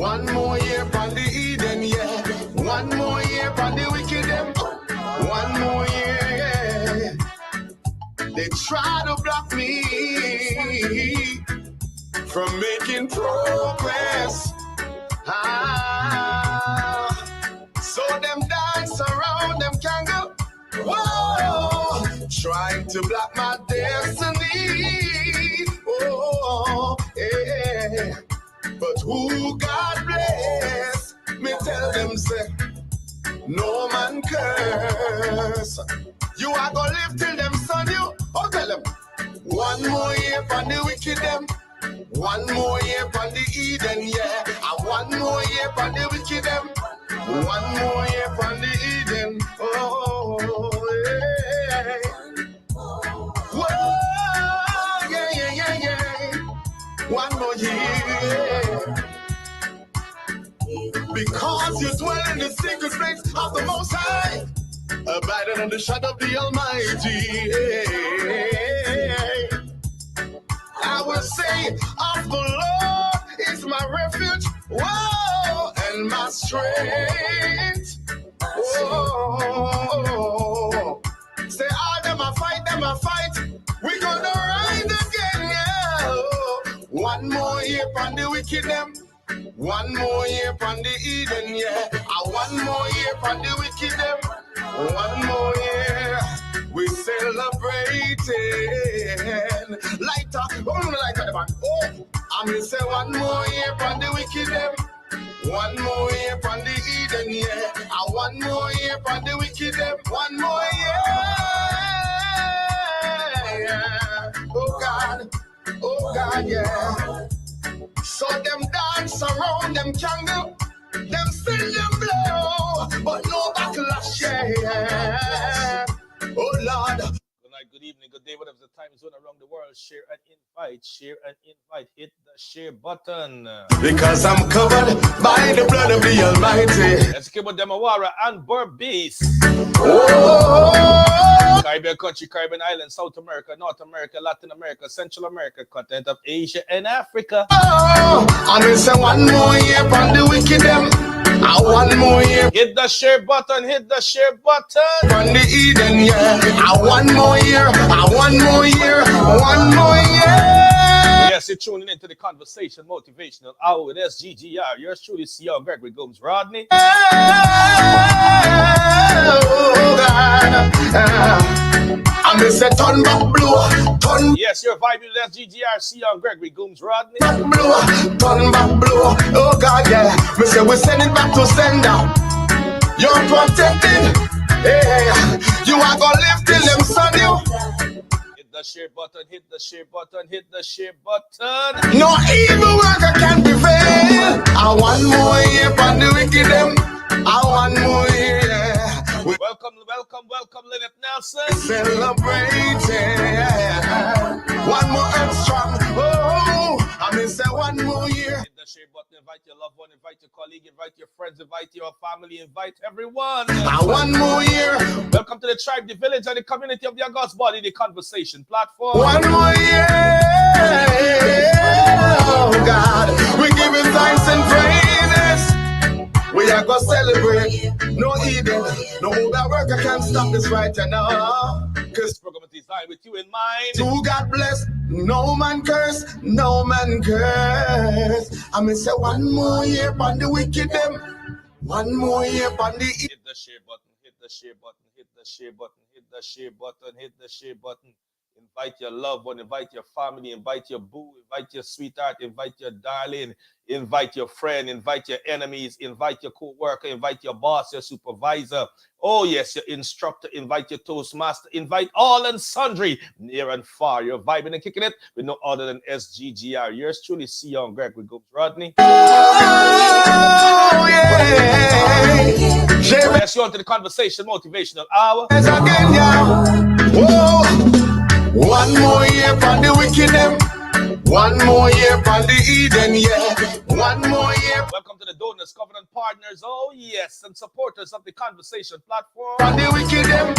One more year from the Eden, yeah. One more year from the wicked them. One more year, yeah. They try to block me from making progress. So them dance around, them can go. Whoa, trying to block my destiny. Oh, yeah. But who God bless, me tell them say, no man curse. You are gonna live till them son you. Oh, tell them. One more year for the wicked them. One more year for the Eden, yeah. And one more year for the wicked them. One more year for the Eden. Oh, yeah. Whoa, yeah. One more year. Because you dwell in the secret place of the Most High, abiding under the shadow of the Almighty. I will say, of the Lord is my refuge, whoa, and my strength. Whoa. Say, them a fight. We gonna ride again, yeah. One more year from the wicked them. One more year from the Eden, yeah. One more year from the wicked them. One more year, we celebrating. Lighter, lighter the man. Oh, I mean say one more year from the wicked them. One more year from the Eden, yeah. One more year from the wicked them. One more year. Oh God, yeah. So them dance around, them jungle, them still them blow, but no backlash, yeah. Oh Lord. Good night, good evening, good day, whatever the time zone around the world. Share and invite. Hit the share button. Because I'm covered by the blood of the Almighty. Let's keep with Demawara and Berbice. Oh. Caribbean country, Caribbean islands, South America, North America, Latin America, Central America, continent of Asia and Africa. Oh, I'm gonna say one more year from the wicked them. One more year. Hit the share button. From the Eden, yeah. One more year. One more year. Yes, you're tuning into the Conversation Motivational Hour with SGGR. Yours truly, Seon Rodney. Oh, God. I'm Mr. Turn back blow. Yes, you're vibing with SGGR, Seon Rodney. Turn back blow. Oh, God, yeah. We say we send it back to sender. You're protected. Yeah. You are going to live till them son you. Hit the share button. No evil worker can prevail. I want more year from the wicked them. I want more year. Welcome, Lynette Nelson. Celebrating. One more earth strong. Oh, I mean say one more year. Hit the share button. Invite your loved one. Invite your colleague. Invite your friends. Invite your family. Invite everyone. One more year. Welcome to the tribe, the village, and the community of your God's body, the Conversation platform. One more year. Oh God, we give you thanks and praises. We are gonna celebrate. No Eden, no other worker can stop this right now. Cause this program is designed with you in mind. To God bless, no man curse. I mean say one more year on the wicked them. One more year on the hit the share button. Invite your loved one, invite your family, invite your boo, invite your sweetheart, invite your darling, invite your friend, invite your enemies, invite your co-worker, invite your boss, your supervisor. Oh yes, your instructor, invite your toastmaster, invite all and sundry, near and far. You're vibing and kicking it with no other than SGGR. Yours truly, Seon Rodney. Oh, yeah. Let's go on to the Conversation Motivational Hour. Whoa. One more year for the wicked them. One more year on the Eden, yeah. One more year. Welcome to the donors, covenant partners, oh yes, and supporters of the Conversation platform. On the wicked them.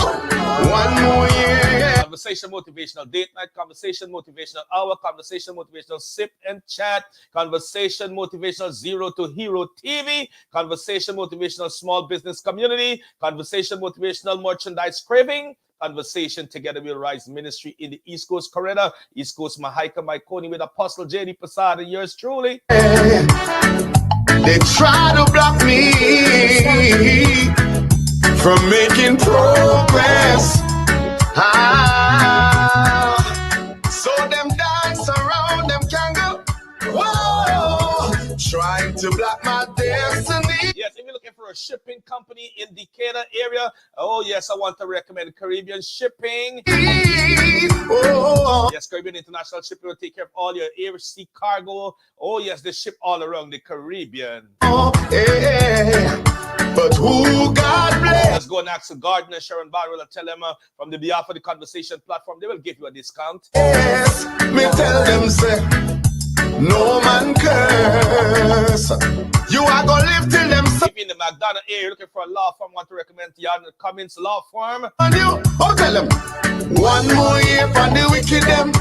One more year, yeah. Conversation Motivational Date Night, Conversation Motivational Hour, Conversation Motivational Sip and Chat, Conversation Motivational Zero to Hero TV, Conversation Motivational Small Business Community, Conversation Motivational Merchandise Craving, Conversation Together We'll Rise Ministry in the East Coast Corridor, East Coast Mahika Maikoni with Apostle J.D. Prasad and yours truly. They try to block me from making progress. So them dance around, them can go. Whoa, trying to block my destiny. Yes, if you're looking for a shipping company in Decatur area, oh yes, I want to recommend Caribbean Shipping. Oh. Yes, Caribbean International Shipping will take care of all your air, sea cargo. Oh yes, they ship all around the Caribbean. Oh, yeah. But who God bless? Let's go and ask the gardener, Sharon Barwell, and tell them from the behalf of the Conversation platform, they will give you a discount. Yes, me tell them, say, no man curse. You are going to live till them. If you're in the McDonough area looking for a law firm, I want to recommend to you on the Cummins Law Firm. And you, oh, tell them, one more year for the wicked them.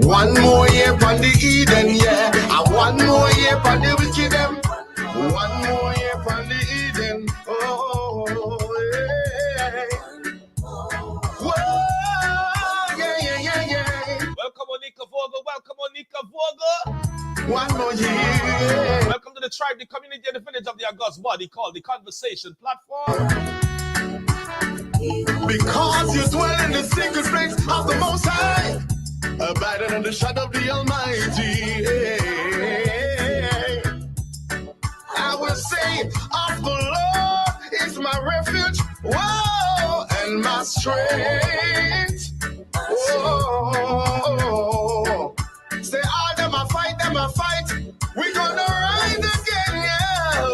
One more year for the Eden, yeah. And one more year for the wicked them. One more year for the Eden. Oh, yeah. Whoa, yeah. Welcome, Monica Vogel. Welcome, Monica Vogel. One more year. Welcome to the tribe, the community, and the village of the August body called the Conversation platform. Because you dwell in the secret place of the Most High, abiding in the shadow of the Almighty. I will say, of the Lord is my refuge, whoa, and my strength. Whoa. Say, all them a fight, we gonna rise again, yeah.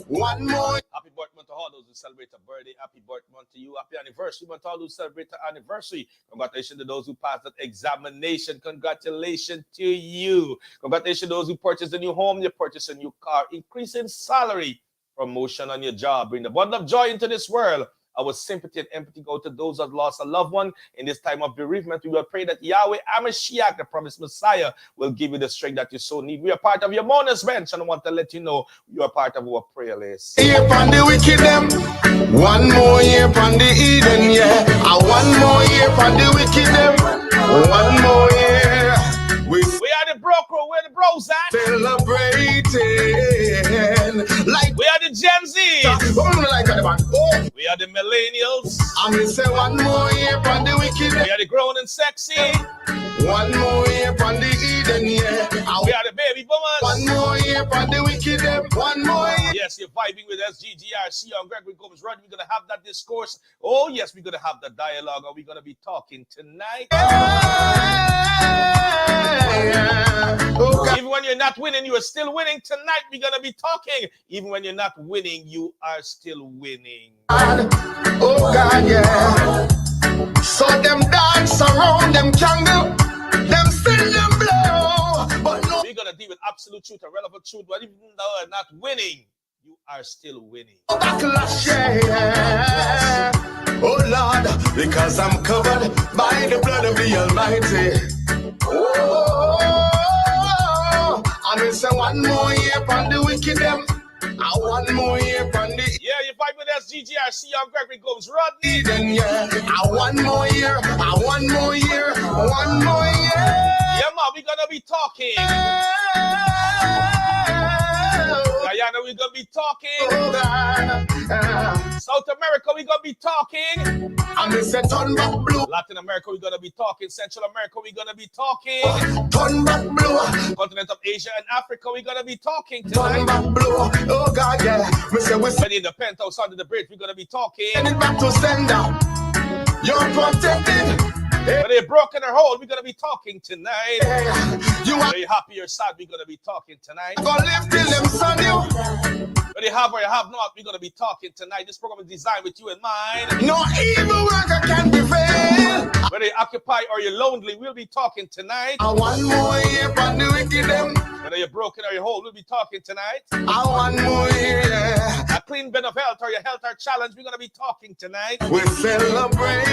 One more. Happy birthday to all those who celebrate a birthday. Happy birthday to you. Happy anniversary to all who celebrate an anniversary. Congratulations to those who passed that examination. Congratulations to you. Congratulations to those who purchased a new home, you purchased a new car, increase in salary, promotion on your job. Bring the bundle of joy into this world. Our sympathy and empathy go to those who have lost a loved one in this time of bereavement. We will pray that Yahweh Amashiach, the promised Messiah, will give you the strength that you so need. We are part of your mourners bench, and I want to let you know you are part of our prayer list. Year upon the wicked them. One more year upon the Eden, yeah. And one more year upon the wicked them. One more year. We are the broker. Where the bros at? Celebrating like we are the Gen Z. We are the millennials. I'm gonna say one more year upon the wicked. We are the grown and sexy. One more year upon the Eden, yeah. We are the baby boomers. One more year upon the wicked. One more year. Yes, you're vibing with SGGR, Seon Rodney, Rodney. We're gonna have that discourse. Oh yes, we're gonna have the dialogue, and we're gonna be talking tonight. Even when you're not winning, you are still winning. Tonight we're gonna be talking. Even when you're not winning, you are still winning. Oh God, yeah. So them dance around, them jungle, them sing, them blow. But no, we're gonna deal with absolute truth and relevant truth. But even though you're not winning, you are still winning. Backlash, yeah. Oh Lord, because I'm covered by the blood of the Almighty. Oh, I'm gonna say one more year upon the wicked them. One more year upon the. Yeah, you fight with SGGR, Seon Rodney. Then yeah, one more year, one more year, one more year. Yeah, man, we're gonna be talking. Guyana, we're gonna be talking. South America, we're gonna be talking. I'm Mr. Turn Back Blue. Latin America, we're gonna be talking. Central America, we're gonna be talking. Turn Back Blue. Continent of Asia and Africa, we're gonna be talking tonight. Turn Back Blue. Oh God, yeah. When in the penthouse under the bridge, we're gonna be talking. Send it back to sender. You're protected. When they're broken or whole, we're gonna be talking tonight. You are happy or sad, we're gonna be talking tonight. gonna live till them son you. Whether you have or you have not, we're going to be talking tonight. This program is designed with you in mind. No evil worker can prevail. Whether you occupy or you're lonely, we'll be talking tonight. I want more year from the wicked them. Whether you're broken or you're whole, we'll be talking tonight. I want more year. A clean bill of health or your health are challenged, we're going to be talking tonight. We're celebrating.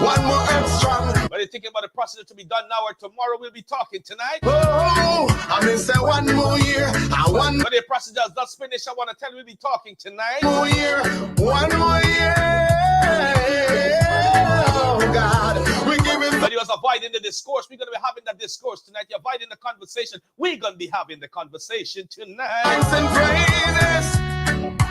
One more earth strong. Whether you're thinking about the process to be done now or tomorrow, we'll be talking tonight. Oh, I mean, say one more year. I want Whether the process does not finish, I want to tell you we'll be talking tonight. more year. One more year. Oh, God. We give it. But you was avoiding the discourse. We're going to be having that discourse tonight. You're avoiding the conversation. We're going to be having the conversation tonight. Thanks and praises.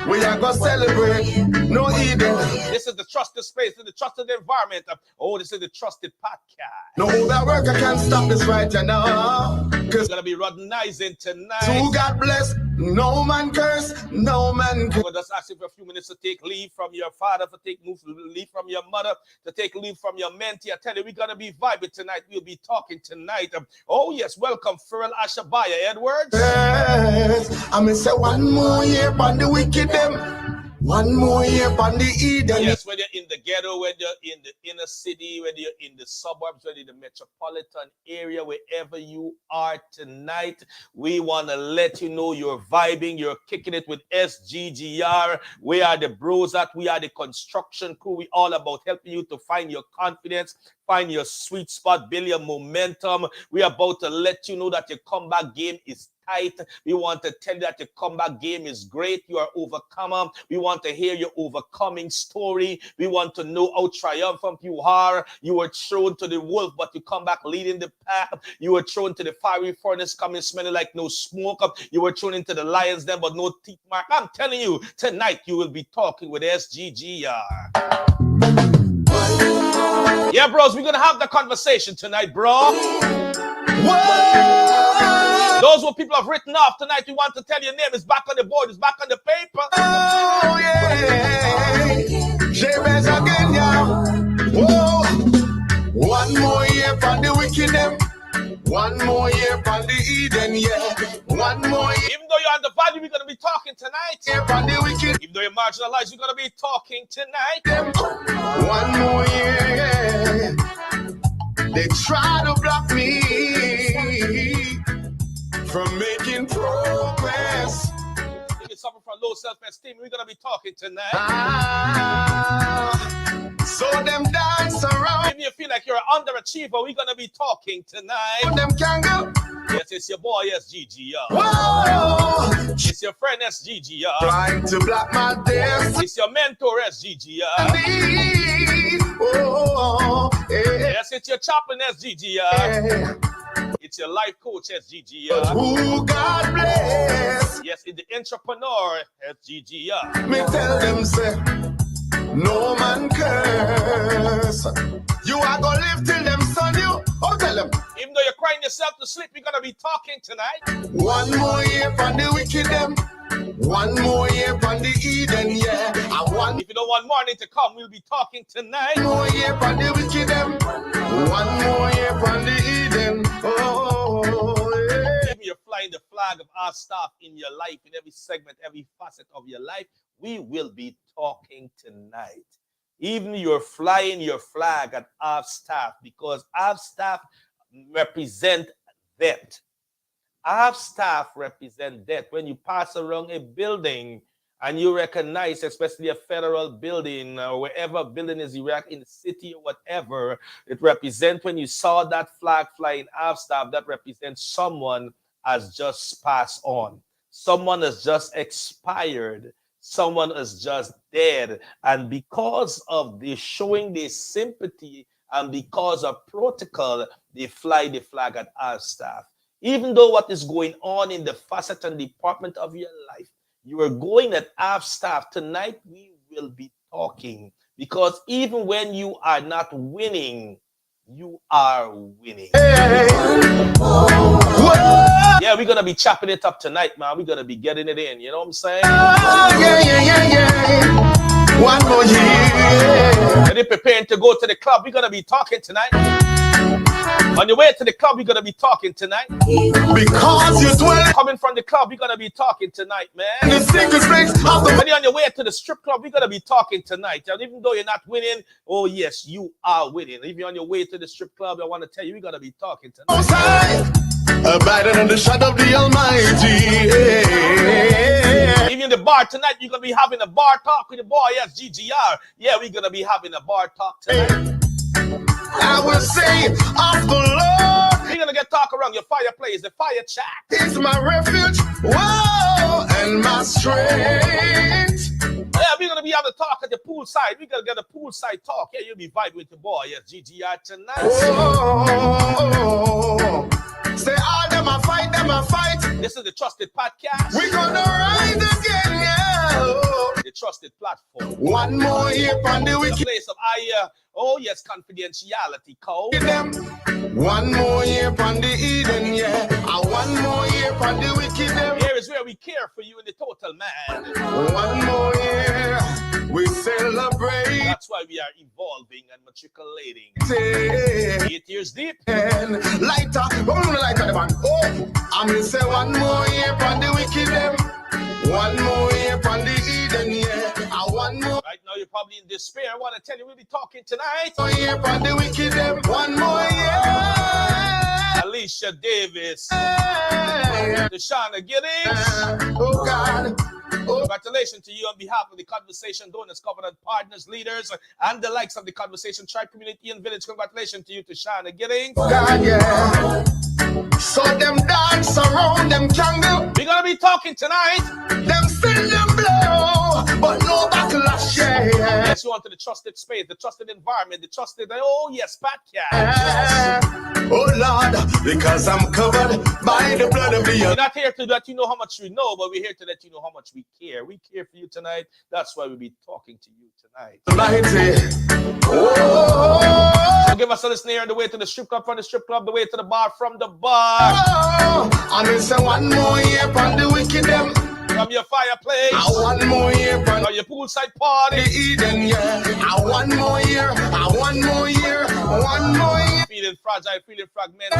We are going to celebrate. No Eden. This is the trusted space. This is the trusted environment. Oh, this is the trusted podcast. No that worker can stop this right now. We're Cause going to be recognizing tonight. to God bless. No man curse. No man curse. I'm just asking for a few minutes to take leave from your father, to take leave from your mother, to take leave from your mentee. I tell you, we're going to be vibing tonight. We'll be talking tonight. Oh, yes. Welcome, Farrell Ashabaya Edwards. Yes. I mean, say one more year on the wicked them. One more year on the Eden. Yes, whether you're in the ghetto, whether you're in the inner city, whether you're in the suburbs, whether you're in the metropolitan area, wherever you are tonight, we want to let you know you're vibing, you're kicking it with SGGR. We are the bros at, we are the construction crew. We all about helping you to find your confidence, find your sweet spot, build your momentum. We are about to let you know that your comeback game is tight. We want to tell you that your comeback game is great. You are overcomer. We want to hear your overcoming story. We want to know how triumphant you are. You were thrown to the wolf, but you come back leading the pack. You were thrown to the fiery furnace, coming smelling like no smoke. You were thrown into the lion's den, but no teeth mark. I'm telling you, tonight you will be talking with SGGR. Yeah, bros, we're going to have the conversation tonight, bro. Whoa! Those who people have written off tonight, we want to tell your name is back on the board, it's back on the paper. Oh, yeah. Jabez again, yeah. Whoa. One more year for the wicked them. One more year for the Eden, yeah. One more year. Even though you're on the valley, we're going to be talking tonight. For the wicked. Even though you're marginalized, we're going to be talking tonight. One more year. They try to block me from making progress. If you're suffering from low self-esteem, we're going to be talking tonight. So them dance around. If you feel like you're an underachiever, we're going to be talking tonight. Them can go. Yes, it's your boy SGGR. Whoa. It's your friend SGGR. Trying to block my death. It's your mentor SGGR. Oh, yeah. Yes, it's your chaplain SGGR. It's your life coach SGGR. Who God bless. Yes, it's the entrepreneur SGGR. Me tell them say, no man curse. You are gonna live till them son you. Oh, tell them. Even though you're crying yourself to sleep, we're gonna be talking tonight. One more year for the wicked them. One more year for the Eden, yeah. If you don't want morning to come, we'll be talking tonight. One more year for the wicked them. One more year for the Eden. Oh, yeah. Even you're flying the flag of our staff in your life, in every segment, every facet of your life, we will be talking tonight. Even you're flying your flag at our staff, because our staff represent that. Our staff represent that. When you pass around a building and you recognize, especially a federal building or wherever building is erected in the city or whatever, it represents, when you saw that flag flying, our staff, that represents someone has just passed on. Someone has just expired. Someone is just dead. And because of the showing their sympathy and because of protocol, they fly the flag at our staff. Even though what is going on in the facet and department of your life, you are going at our staff. Tonight, we will be talking, because even when you are not winning, you are winning. Hey. Yeah, we're going to be chopping it up tonight, man. We're going to be getting it in. You know what I'm saying? Yeah. One more year. And they're preparing to go to the club. We're going to be talking tonight. On your way to the club, we're going to be talking tonight. Because you dwell Coming from the club, we're going to be talking tonight, man. in the secret place of the When you're on your way to the strip club, we're going to be talking tonight. And even though you're not winning, oh yes, you are winning. If you're on your way to the strip club, I want to tell you, we're going to be talking tonight. Most High, abiding in the shadow of the Almighty. Even in the bar tonight, you're going to be having a bar talk with the boy, yes, GGR. Yeah, we're going to be having a bar talk tonight. I will say of the Lord, We're going to get talk around your fireplace, the fire chat. is my refuge, whoa, and my strength. Yeah, we're going to be having a talk at the poolside. We're going to get a poolside talk. Yeah, you'll be vibing with your boy, yes, GGR tonight. Oh, say all them a fight, them a fight. This is the Trusted Podcast. We gonna rise again, yeah. The Trusted Platform. One more year on the The wicked place of higher, oh yes, confidentiality code. them. One more year on the Eden, yeah. And one more year on the wicked them. Here is where we care for you in the total man. One more year, we celebrate. That's why we are evolving and matriculating. 8 years deep. And lighter, lighter, man. Oh, I'm gonna say one more year on the wicked them. One more year on the Eden, yeah. And one more Right now you're probably in despair. I want to tell you, we'll be talking tonight. year on the wicked them. One more year. Alicia Davis, Yeah. Deshauna Giddings. Oh God. Oh Congratulations to you on behalf of the Conversation Donors, Covenant Partners, leaders, and the likes of the Conversation Tribe Community and Village. Congratulations to you, Deshauna Giddings. God, yeah. So them dance around them jungle. We're going to be talking tonight. Them sing them blow, but no backlash, yeah. Yes, you want to the trusted space, the trusted environment, the trusted, oh yes, podcast. Oh Lord, because I'm covered by the blood of the We're not here to let you know how much we know, but we're here to let you know how much we care. We care for you tonight. That's why we'll be talking to you tonight. Almighty. Oh, So give us a listen here on the way to the strip club, from the strip club, the way to the bar, from the bar. I'm gonna say one more year on the wicked them. From your fireplace, One more year on or your poolside party. the Eden, yeah. One more year, one more year, one more year. Feeling fragile, feeling fragmented,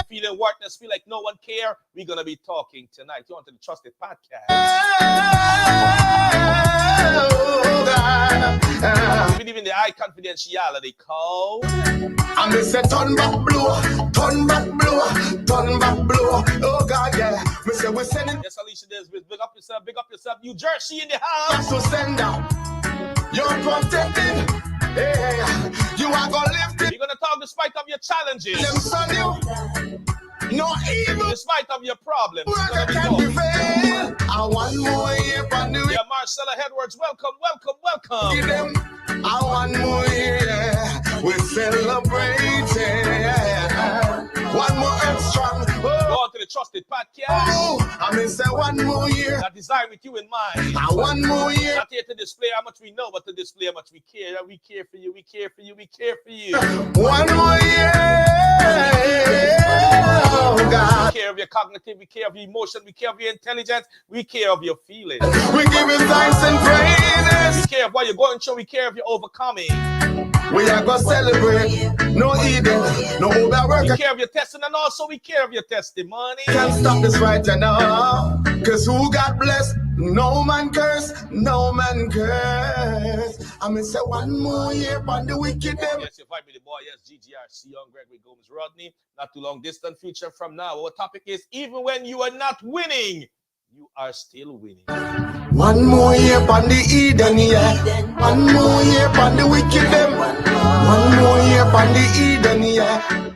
feeling worthless, feel like no one care. We're going to be talking tonight. You want to the Trusted Podcast. Oh, God. Believe in the high confidentiality code. I'm gonna say turn back blow, turn back blow, turn back blow. Oh God, yeah. We say we're sending Yes, Alicia, there's big up yourself, New Jersey in the house. to send out. You're protected. Hey, you are gonna lift it. You're going to talk despite of your challenges, Them son you. No evil despite of your problems. You're worker gonna be can talking. prevail. And one more year on the Yeah, Marcella Edwards, welcome, welcome, welcome. wicked them. And one more year, we celebrating. One more earth strong. Go on to the Trusted Podcast. Oh, I'm gonna say one more year. That design with you in mind. And one more year. Not here to display how much we know, but to display how much we care. We care for you, we care for you, we care for you. One more year. Oh We God. care of your cognitive, we care of your emotion, we care of your intelligence, we care of your feelings. We give you thanks and We praises. care of what you're going through, we care of your overcoming. We are gonna celebrate. No Eden, no We overwork. care of your testing, and also we care of your testimony. Can't stop this right now. Cause who got blessed? No man curse, no man curse. I'm gonna say one more year on the wicked them. Yes, you find me the boy, yes, GGR, Seon Rodney. Not too long distant future from now. Our topic is, even when you are not winning, you are still winning. One more year on the Eden, yeah. One more year on the wicked them. One more year on the Eden, yeah.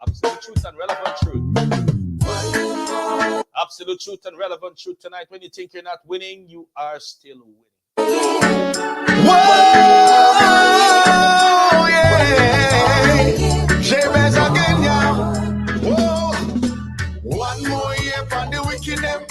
Absolute truth and relevant truth. Absolute truth and relevant truth tonight. When you think you're not winning, you are still winning. Whoa, yeah. Jabez again, yeah. Whoa. One more year on the wicked them.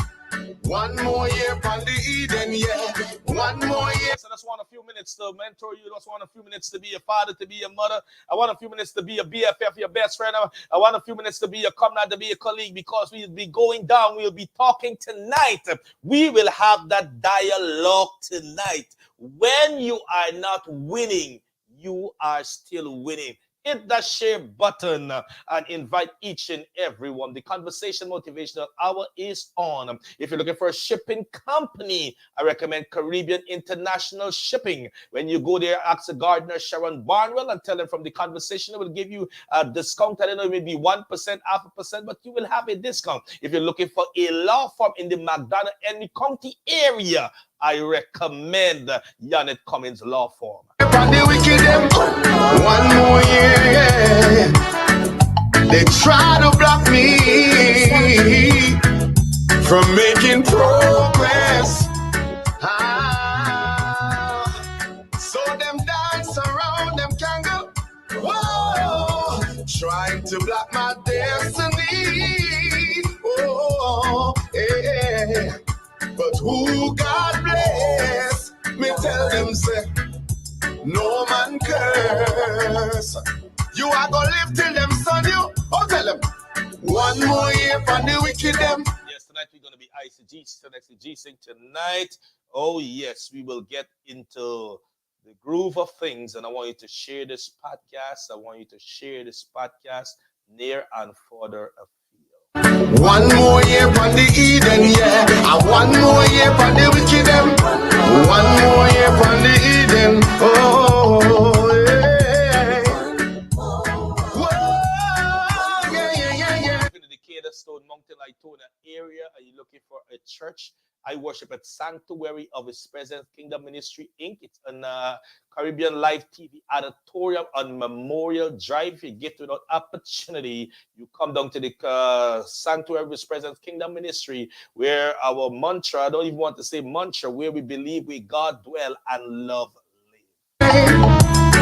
One more year on the Eden, yeah. One more year. So I just want a few minutes to mentor you. I just want a few minutes to be a father, to be a mother. I want a few minutes to be a BFF, your best friend. I want a few minutes to be a comrade, to be a colleague, because we'll be going down. We'll be talking tonight. We will have that dialogue tonight. When you are not winning, you are still winning. Hit that share button and invite each and everyone. The Conversation Motivational Hour is on. If you're looking for a shipping company, I recommend Caribbean International Shipping. When you go there, ask the gardener Sharon Barnwell and tell them from the Conversation. It will give you a discount. I don't know, it may be 1%, 0.5%, but you will have a discount. If you're looking for a law firm in the McDonough Henry County area, I recommend Yanet Cummins Law Firm. One more year, yeah. They try to block me from making progress. So them dance around, them can go. Whoa, trying to block my destiny. Oh, yeah. But who God bless, me tell them say, no man curse. You are gonna live till them son you. Oh, tell them. One more year for the wicked them. Yes, tonight we're gonna be ICG tonight. Oh yes, we will get into the groove of things, and I want you to share this podcast. I want you to share this podcast near and further afield. One more year for the Eden, yeah. And one more year for the wicked them. One more year for the Eden. Oh, yeah. Whoa, yeah. In the Decatur Stone Mountain Itona area, are you looking for a church? I worship at Sanctuary of His Presence Kingdom Ministry, Inc. It's on Caribbean Live TV Auditorium on Memorial Drive. If you get to that opportunity, you come down to the Sanctuary of His Presence Kingdom Ministry, where our mantra, I don't even want to say mantra, where we believe we God dwell and love live.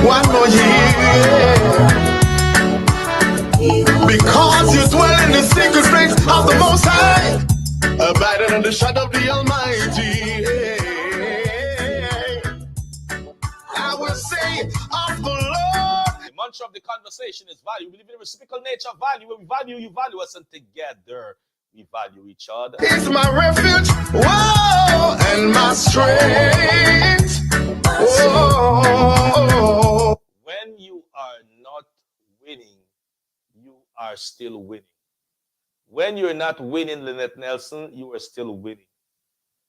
One more year. Because you dwell in the secret place of the Most High, abiding under the shadow of the Almighty. I will say of the Lord. The mantra of the conversation is value. We live in a reciprocal nature of value. When we value, you value us, and together we value each other. It's my refuge, whoa, and my strength. Whoa. When you are not winning, you are still winning. When you're not winning, Lynette Nelson, you are still winning.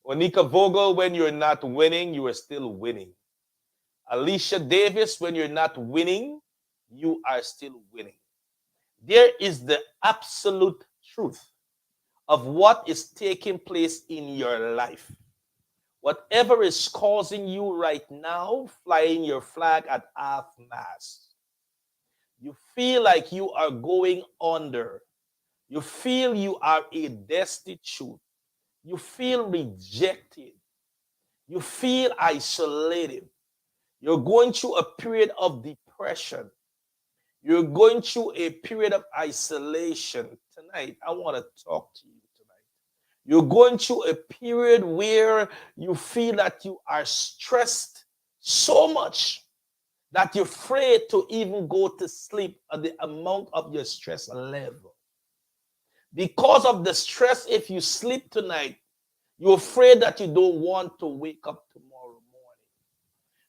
Onika Vogel, when you're not winning, you are still winning. Alicia Davis, when you're not winning, you are still winning. There is the absolute truth of what is taking place in your life. Whatever is causing you right now, flying your flag at half-mast. You feel like you are going under. You feel you are a destitute. You feel rejected. You feel isolated. You're going through a period of depression. You're going through a period of isolation. Tonight, I want to talk to you tonight. You're going through a period where you feel that you are stressed so much that you're afraid to even go to sleep at the amount of your stress level. Because of the stress, if you sleep tonight, you're afraid that you don't want to wake up tomorrow morning.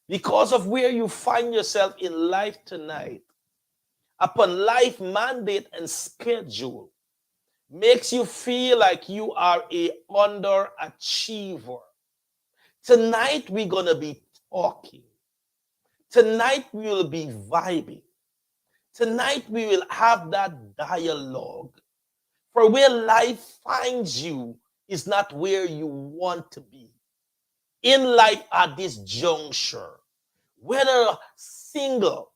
Because of where you find yourself in life tonight, upon life mandate and schedule, makes you feel like you are a underachiever. Tonight, we're going to be talking. Tonight, we will be vibing. Tonight, we will have that dialogue. For where life finds you is not where you want to be. In life at this juncture, whether single,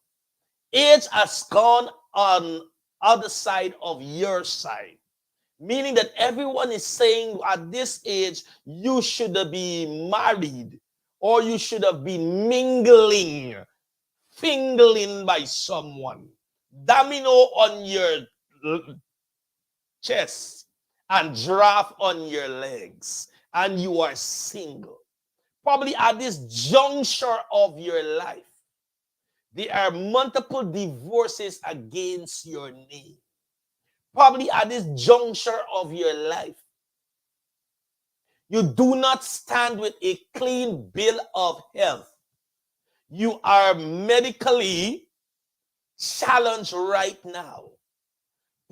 age has gone on other side of your side. Meaning that everyone is saying at this age, you should be married or you should have been fingering by someone. Domino on your chest and giraffe on your legs. and you are single. Probably at this juncture of your life, there are multiple divorces against your name. Probably at this juncture of your life, you do not stand with a clean bill of health. You are medically challenged right now.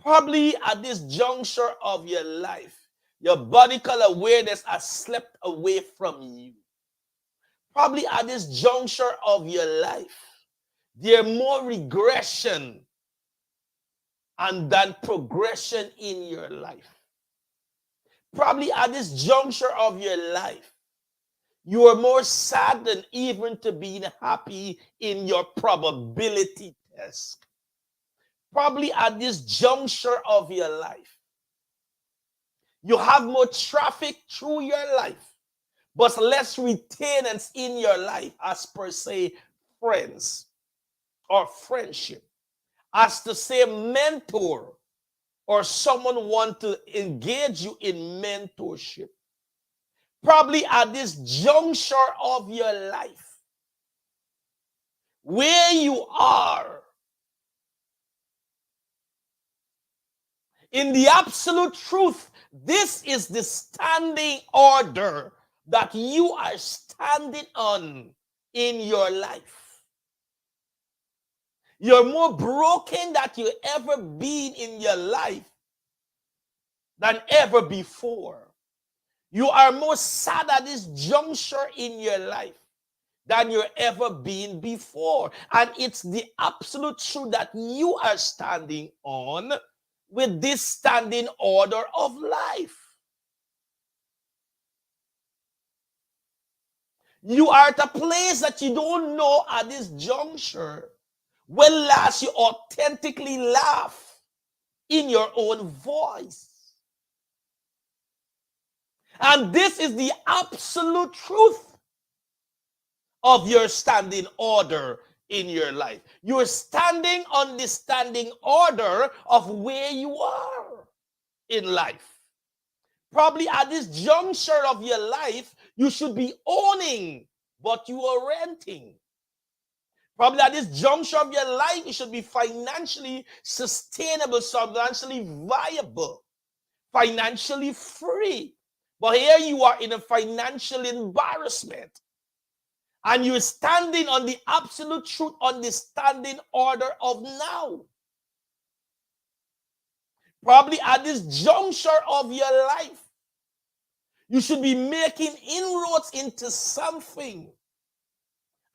Probably at this juncture of your life, your body-call awareness has slipped away from you. Probably at this juncture of your life, there are more regression and than progression in your life. Probably at this juncture of your life, you are more sad than even to being happy in your probability test. Probably at this juncture of your life, you have more traffic through your life, but less retainance in your life as per se friends or friendship. As to say mentor or someone want to engage you in mentorship. Probably at this juncture of your life, where you are, in the absolute truth, this is the standing order that you are standing on in your life. You're more broken than you ever been in your life than ever before. You are more sad at this juncture in your life than you ever been before. And it's the absolute truth that you are standing on with this standing order of life. You are at a place that you don't know at this juncture when last you authentically laugh in your own voice. And this is the absolute truth of your standing order in your life. You're standing on the standing order of where you are in life. Probably at this juncture of your life, you should be owning, but you are renting. Probably at this juncture of your life, you should be financially sustainable, financially viable, financially free. But here you are in a financial embarrassment. And you're standing on the absolute truth, on the standing order of now. Probably at this juncture of your life, you should be making inroads into something.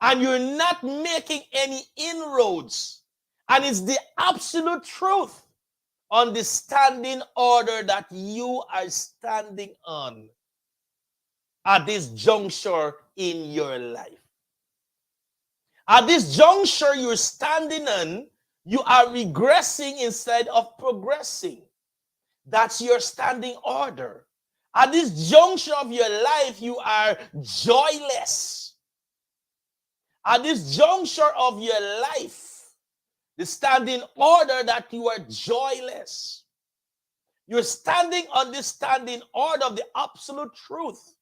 And you're not making any inroads. And it's the absolute truth on the standing order that you are standing on at this juncture in your life. At this juncture you're standing on, you are regressing instead of progressing. That's your standing order. At this juncture of your life, you are joyless. At this juncture of your life, the standing order that you are joyless. You're standing on this standing order of the absolute truth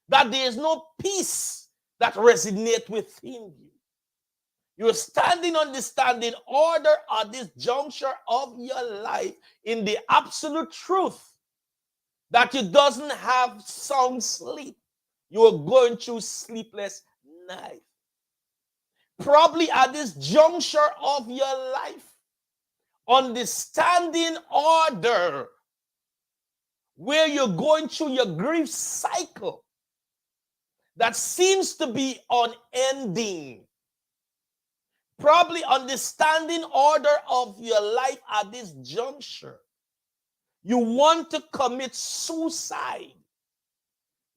that there is no peace that resonates within you. You're standing on the standing order at this juncture of your life in the absolute truth that you doesn't have sound sleep. You're going through sleepless night. Probably at this juncture of your life, on the standing order where you're going through your grief cycle that seems to be unending. Probably on the standing order of your life at this juncture, you want to commit suicide.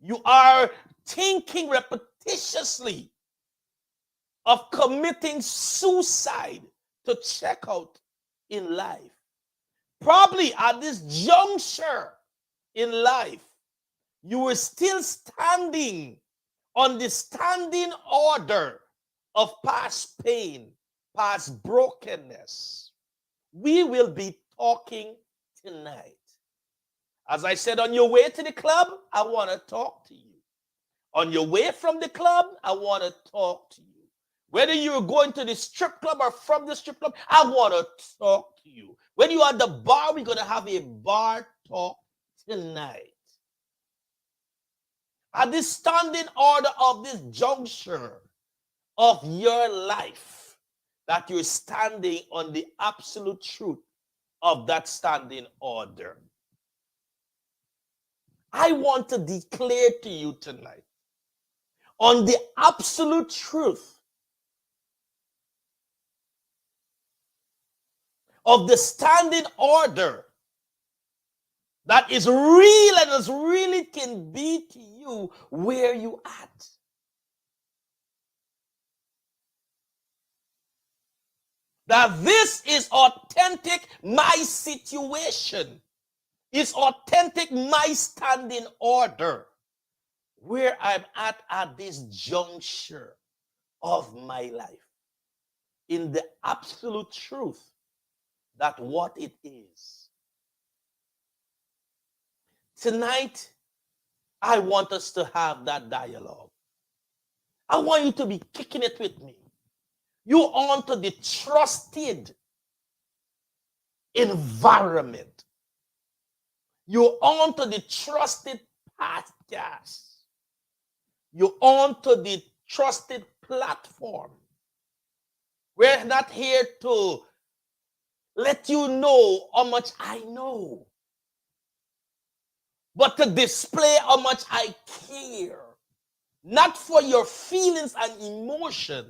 You are thinking repetitiously of committing suicide to check out in life. Probably at this juncture in life, you were still standing on the standing order of past pain, past brokenness. We will be talking tonight As I said, on your way to the club, I want to talk to you. On your way from the club, I want to talk to you. Whether you're going to the strip club or from the strip club, I want to talk to you. When you're at the bar, we're going to have a bar talk tonight. At this standing order of this juncture of your life, that you're standing on the absolute truth of that standing order. I want to declare to you tonight, on the absolute truth of the standing order that is real and as real it can be to you where you at. That this is authentic, my situation. It's authentic, my standing order. Where I'm at this juncture of my life. In the absolute truth that what it is. Tonight, I want us to have that dialogue. I want you to be kicking it with me. You on to the trusted environment. You're on to the trusted podcast. You're on to the trusted platform. We're not here to let you know how much I know, but to display how much I care. Not for your feelings and emotion,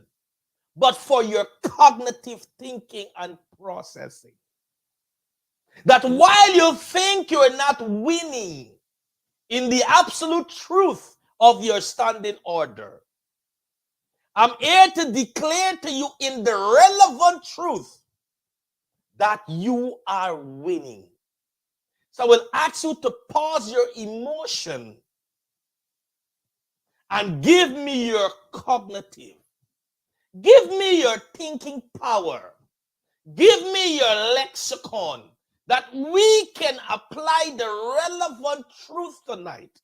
but for your cognitive thinking and processing. That while you think you're not winning in the absolute truth of your standing order, I'm here to declare to you in the relevant truth that you are winning. So I will ask you to pause your emotion and give me your cognitive. Give me your thinking power. Give me your lexicon that we can apply the relevant truth tonight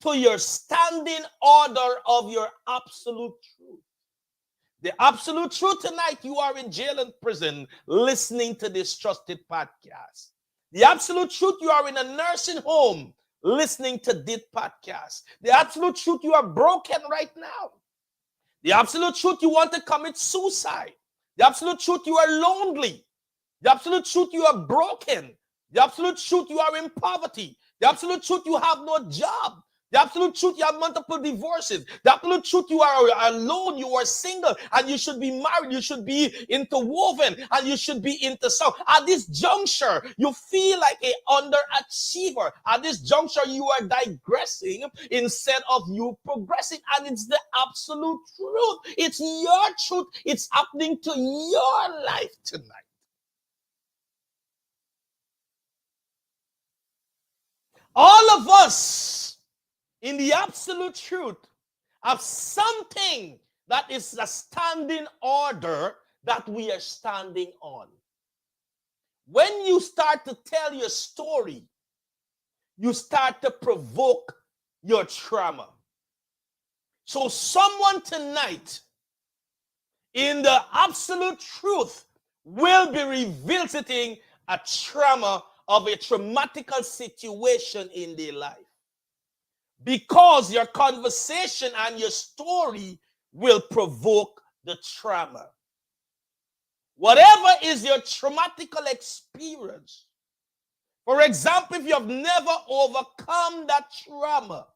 to your standing order of your absolute truth. The absolute truth tonight, you are in jail and prison listening to this trusted podcast. The absolute truth, you are in a nursing home listening to this podcast. The absolute truth, you are broken right now. The absolute truth, you want to commit suicide. The absolute truth, you are lonely. The absolute truth, you are broken. The absolute truth, you are in poverty. The absolute truth, you have no job. The absolute truth, you have multiple divorces. The absolute truth, you are alone, you are single, and you should be married, you should be interwoven, and you should be into some. At this juncture, you feel like an underachiever. At this juncture, you are digressing instead of you progressing, and it's the absolute truth. It's your truth. It's happening to your life tonight. All of us, in the absolute truth, of something that is a standing order that we are standing on. When you start to tell your story, you start to provoke your trauma. So someone tonight, in the absolute truth, will be revisiting a trauma of a traumatical situation in their life. Because your conversation and your story will provoke the trauma. Whatever is your traumatical experience, for example, if you have never overcome that trauma,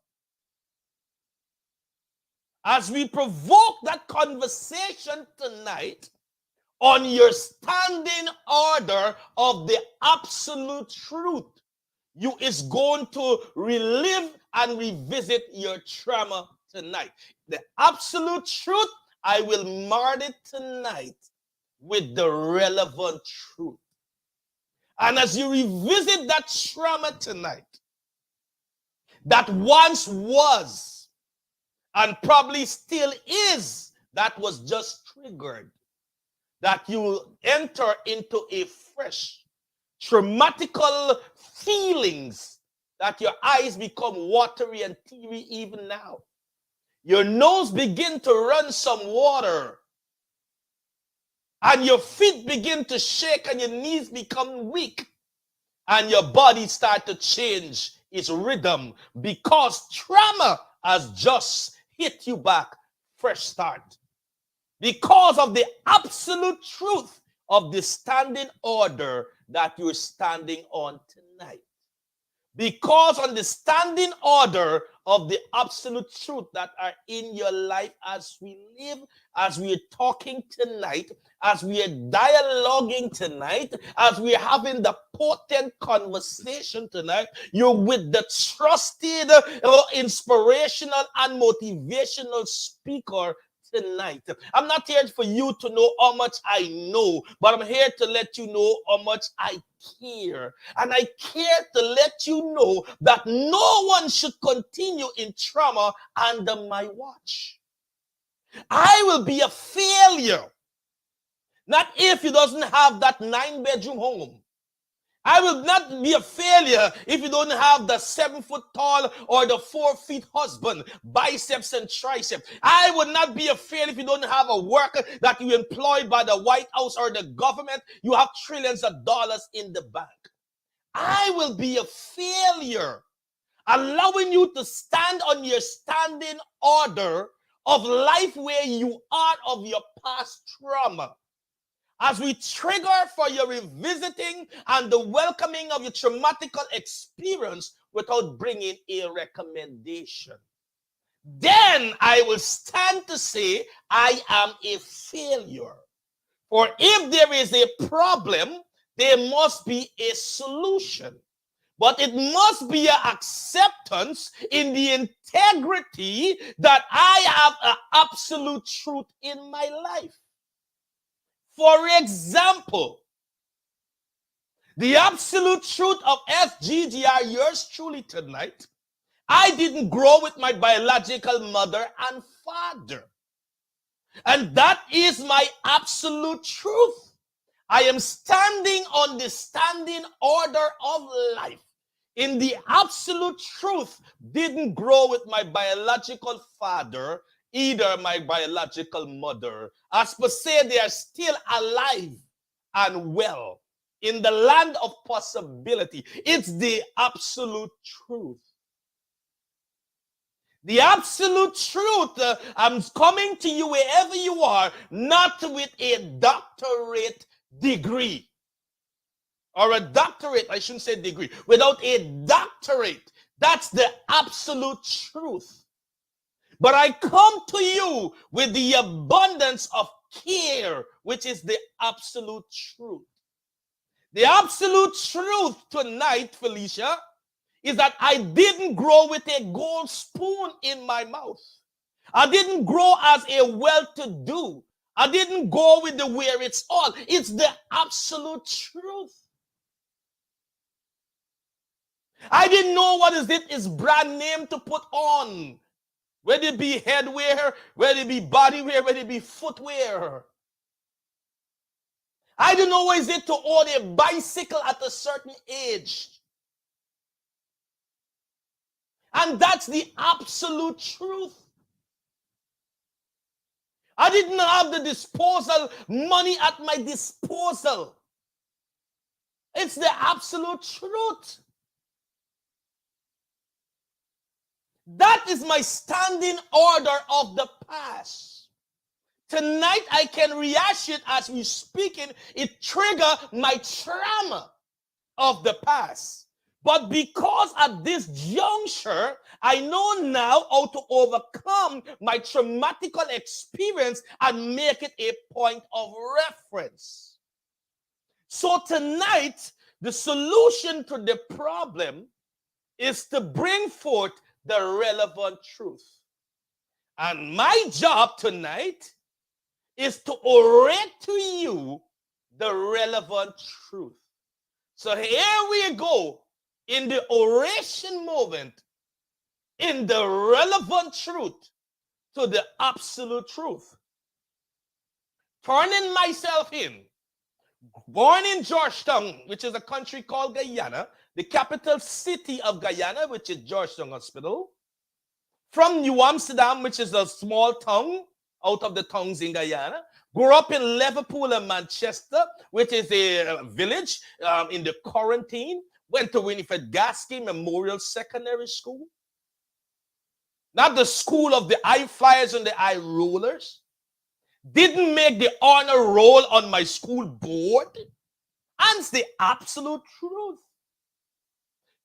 as we provoke that conversation tonight on your standing order of the absolute truth, you is going to relive and revisit your trauma tonight. The absolute truth, I will mark it tonight with the relevant truth. And as you revisit that trauma tonight, that once was, and probably still is, that was just triggered, that you will enter into a fresh traumatical feelings that your eyes become watery and teary even now. Your nose begin to run some water. And your feet begin to shake and your knees become weak. And your body start to change its rhythm because trauma has just hit you back. Fresh start. Because of the absolute truth of the standing order that you're standing on tonight. Because on the standing order of the absolute truth that are in your life as we live, as we are talking tonight, as we are dialoguing tonight, as we are having the potent conversation tonight, you're with the trusted, inspirational and motivational speaker tonight. I'm not here for you to know how much I know, but I'm here to let you know how much I care. And I care to let you know that no one should continue in trauma under my watch. I will be a failure. Not if he doesn't have that 9-bedroom home. I will not be a failure if you don't have the 7-foot tall or the 4-feet husband, biceps and triceps. I will not be a failure if you don't have a worker that you employed by the White House or the government. You have trillions of dollars in the bank. I will be a failure, allowing you to stand on your standing order of life where you are of your past trauma. As we trigger for your revisiting and the welcoming of your traumatical experience without bringing a recommendation. Then I will stand to say I am a failure. For if there is a problem, there must be a solution. But it must be an acceptance in the integrity that I have an absolute truth in my life. For example, the absolute truth of SGGR, yours truly tonight, I didn't grow with my biological mother and father. And that is my absolute truth. I am standing on the standing order of life. In the absolute truth, didn't grow with my biological father, either my biological mother. As per se, they are still alive and well in the land of possibility. It's the absolute truth. The absolute truth. I'm coming to you wherever you are, not with a doctorate degree. Or a doctorate, I shouldn't say degree, without a doctorate. That's the absolute truth. But I come to you with the abundance of care, which is the absolute truth. The absolute truth tonight, Felicia, is that I didn't grow with a gold spoon in my mouth. I didn't grow as a well-to-do. I didn't go with the where it's all. It's the absolute truth. I didn't know what is brand name to put on. Whether it be headwear, whether it be bodywear, whether it be footwear. I didn't know what is it to own a bicycle at a certain age. And that's the absolute truth. I didn't have the disposal money at my disposal. It's the absolute truth. That is my standing order of the past. Tonight I can rehash it as we're speaking. It triggered my trauma of the past. But because at this juncture, I know now how to overcome my traumatical experience and make it a point of reference. So tonight, the solution to the problem is to bring forth the relevant truth. And my job tonight is to orate to you the relevant truth. So here we go in the oration moment, in the relevant truth to the absolute truth. Turning myself in, born in Georgetown, which is a country called Guyana, the capital city of Guyana, which is Georgetown Hospital, from New Amsterdam, which is a small town out of the towns in Guyana, grew up in Liverpool and Manchester, which is a village in the quarantine, went to Winifred Gaskin Memorial Secondary School, not the school of the high flyers and the high rollers, didn't make the honor roll on my school board, and it's the absolute truth.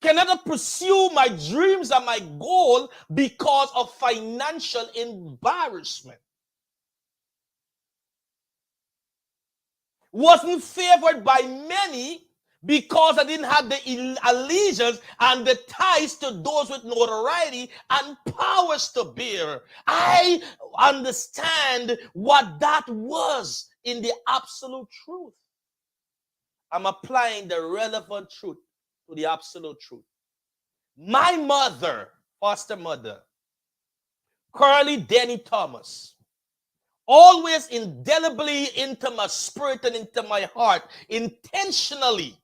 Cannot pursue my dreams and my goal because of financial embarrassment. Wasn't favored by many because I didn't have the allegiance and the ties to those with notoriety and powers to bear. I understand what that was in the absolute truth. I'm applying the relevant truth to the absolute truth. My mother, foster mother, Curly Denny Thomas, always indelibly into my spirit and into my heart, intentionally,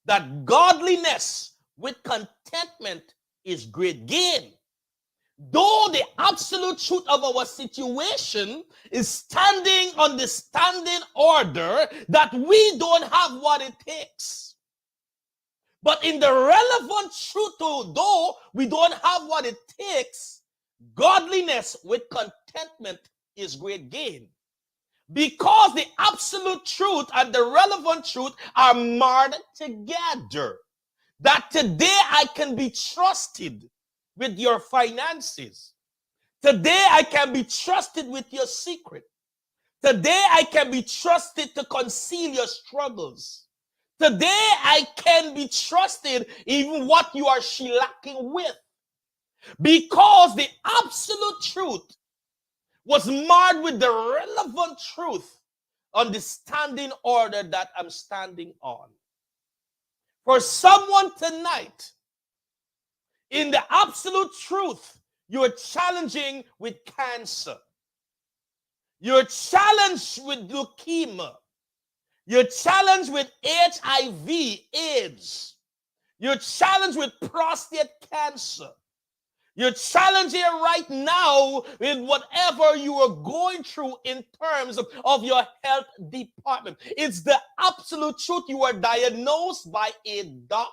that godliness with contentment is great gain. Though the absolute truth of our situation is standing on the standing order that we don't have what it takes. But in the relevant truth, though we don't have what it takes, godliness with contentment is great gain. Because the absolute truth and the relevant truth are marred together. That today I can be trusted with your finances. Today I can be trusted with your secret. Today I can be trusted to conceal your struggles. Today I can be trusted even what you are shellacking with. Because the absolute truth was marred with the relevant truth on the standing order that I'm standing on. For someone tonight, in the absolute truth, you're challenging with cancer. You're challenged with leukemia. You're challenged with HIV, AIDS. You're challenged with prostate cancer. You're challenging right now in whatever you are going through in terms of your health department. It's the absolute truth. You are diagnosed by a doctor.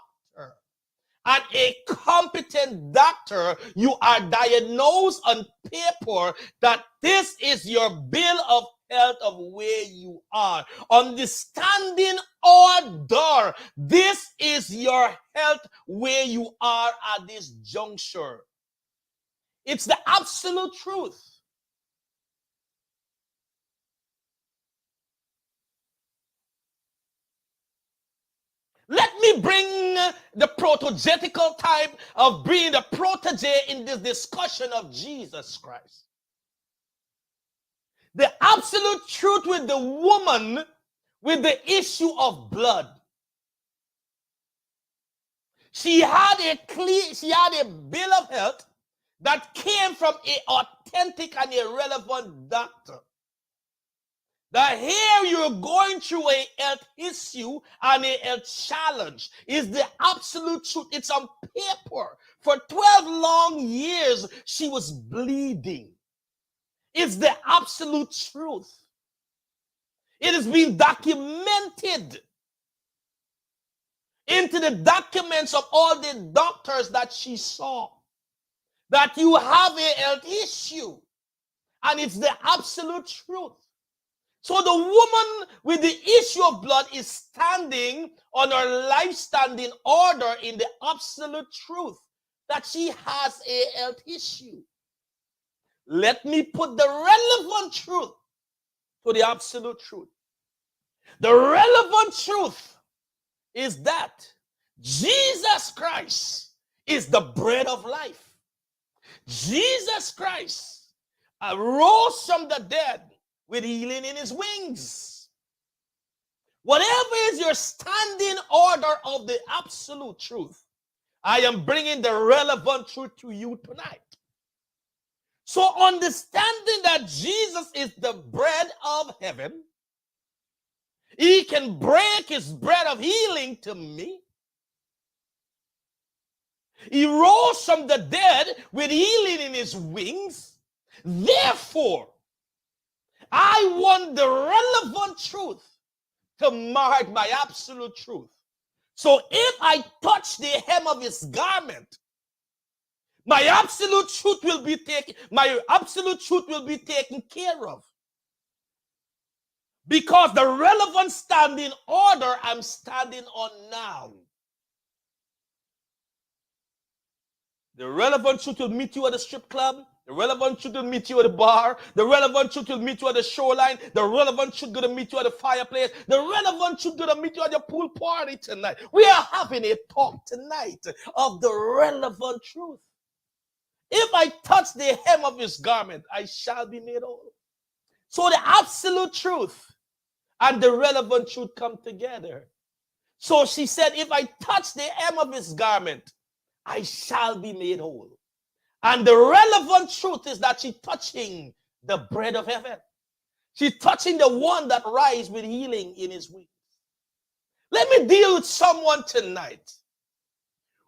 And a competent doctor, you are diagnosed on paper that this is your bill of health of where you are. Understanding order, this is your health where you are at this juncture. It's the absolute truth. Let me bring the protogetical type of being the protege in this discussion of Jesus Christ. The absolute truth with the woman with the issue of blood. She had a bill of health that came from an authentic and a relevant doctor. That here you're going through a health issue and a health challenge is the absolute truth. It's on paper. For 12 long years, she was bleeding. It's the absolute truth. It has been documented into the documents of all the doctors that she saw that you have a health issue, and it's the absolute truth. So the woman with the issue of blood is standing on her life standing order in the absolute truth that she has a health issue. Let me put the relevant truth to the absolute truth. The relevant truth is that Jesus Christ is the bread of life. Jesus Christ arose from the dead with healing in his wings. Whatever is your standing order of the absolute truth, I am bringing the relevant truth to you tonight. So understanding that Jesus is the bread of heaven, he can break his bread of healing to me, He rose from the dead with healing in his wings. Therefore, I want the relevant truth to mark my absolute truth. So if I touch the hem of his garment, my absolute truth will be taken care of. Because the relevant standing order I'm standing on now. The relevant truth will meet you at the strip club. The relevant truth will meet you at the bar. The relevant truth will meet you at the shoreline. The relevant truth going to meet you at the fireplace. The relevant truth going to meet you at your pool party tonight. We are having a talk tonight of the relevant truth. If I touch the hem of his garment, I shall be made whole. So the absolute truth and the relevant truth come together. So she said, if I touch the hem of his garment, I shall be made whole. And the relevant truth is that she's touching the bread of heaven. She's touching the one that rises with healing in his wings. Let me deal with someone tonight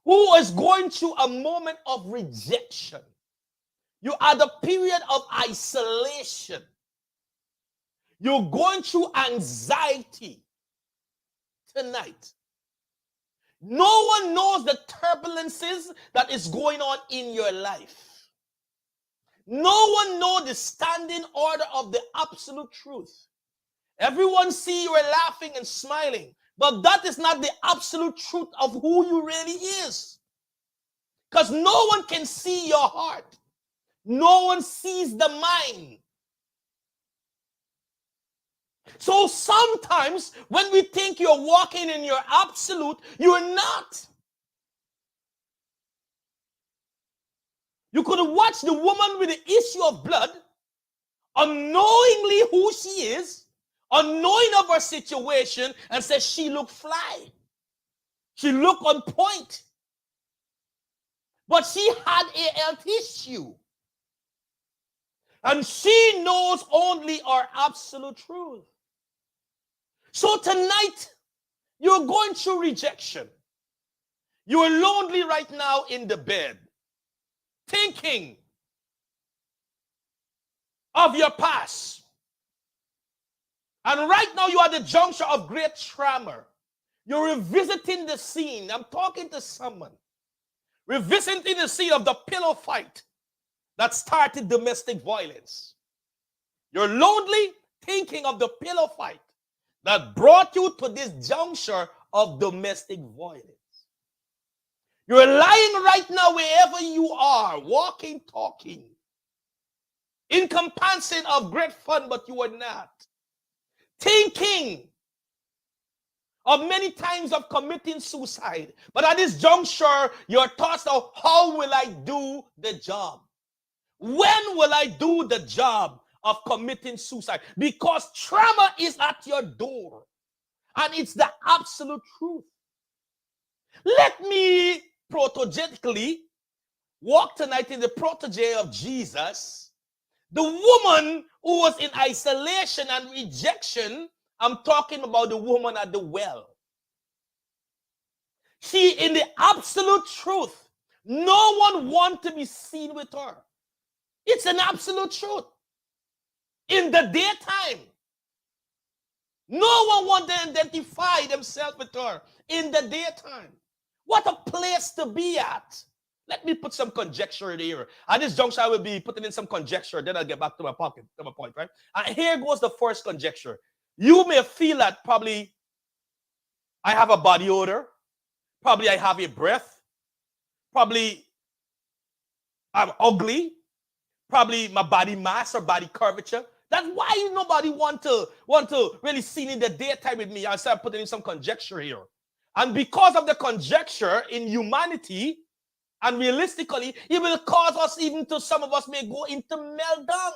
who is going through a moment of rejection. You are the period of isolation. You're going through anxiety tonight. No one knows the turbulences that is going on in your life. No one knows the standing order of the absolute truth. Everyone see you are laughing and smiling, but that is not the absolute truth of who you really is. Because no one can see your heart. No one sees the mind. So sometimes when we think you're walking in your absolute, you're not. You could watch the woman with the issue of blood, unknowingly who she is, unknowing of her situation, and say she looked fly. She looked on point. But she had a health issue. And she knows only our absolute truth. So tonight, you're going through rejection. You're lonely right now in the bed, thinking of your past. And right now, you are at the juncture of great trauma. You're revisiting the scene. I'm talking to someone. Revisiting the scene of the pillow fight that started domestic violence. You're lonely, thinking of the pillow fight that brought you to this juncture of domestic violence. You're lying right now wherever you are, walking, talking, encompassing of great fun, but you are not. Thinking of many times of committing suicide. But at this juncture, your thoughts are, how will I do the job? When will I do the job of committing suicide? Because trauma is at your door. And it's the absolute truth. Let me protogetically walk tonight in the protege of Jesus. The woman who was in isolation and rejection, I'm talking about the woman at the well. She, in the absolute truth, no one wants to be seen with her. It's an absolute truth. In the daytime, no one wants to identify themselves with her in the daytime. What a place to be at. Let me put some conjecture in here. At this juncture, I will be putting in some conjecture. Then I'll get back to my point, right? And here goes the first conjecture. You may feel that probably I have a body odor. Probably I have a breath. Probably I'm ugly. Probably my body mass or body curvature. That's why nobody want to really see in the daytime with me. I started putting in some conjecture here. And because of the conjecture in humanity, and realistically, it will cause us, even to some of us may go into meltdown.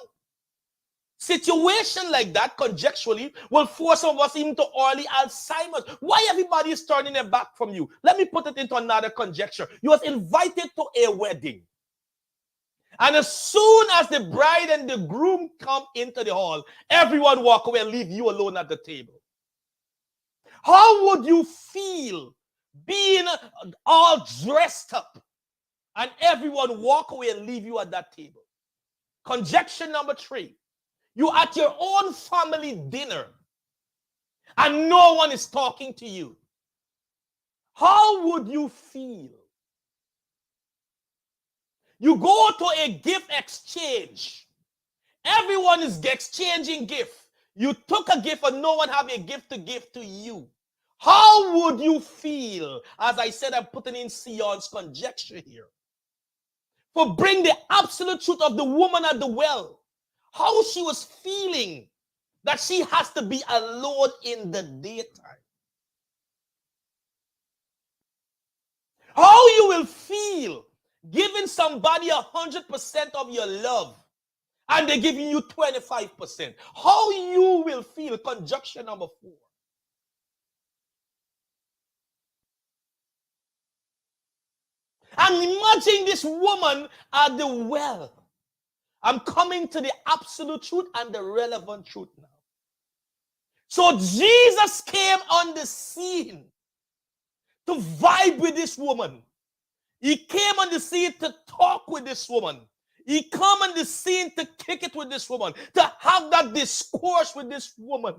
Situation like that, conjecturally, will force some of us into early Alzheimer's. Why everybody is turning their back from you? Let me put it into another conjecture. You was invited to a wedding. And as soon as the bride and the groom come into the hall, everyone walk away and leave you alone at the table. How would you feel being all dressed up and everyone walk away and leave you at that table. Conjecture number 3, you at your own family dinner and no one is talking to you. How would you feel? You go to a gift exchange. Everyone is exchanging gifts. You took a gift and no one have a gift to give to you. How would you feel? As I said, I'm putting in Seon's conjecture here. For bring the absolute truth of the woman at the well. How she was feeling that she has to be alone in the daytime. How you will feel giving somebody 100% of your love and they're giving you 25%. How you will feel. Conjunction number 4. And imagine this woman at the well. I'm coming to the absolute truth and the relevant truth now. So Jesus came on the scene to vibe with this woman. He came on the scene to talk with this woman. He came on the scene to kick it with this woman, to have that discourse with this woman.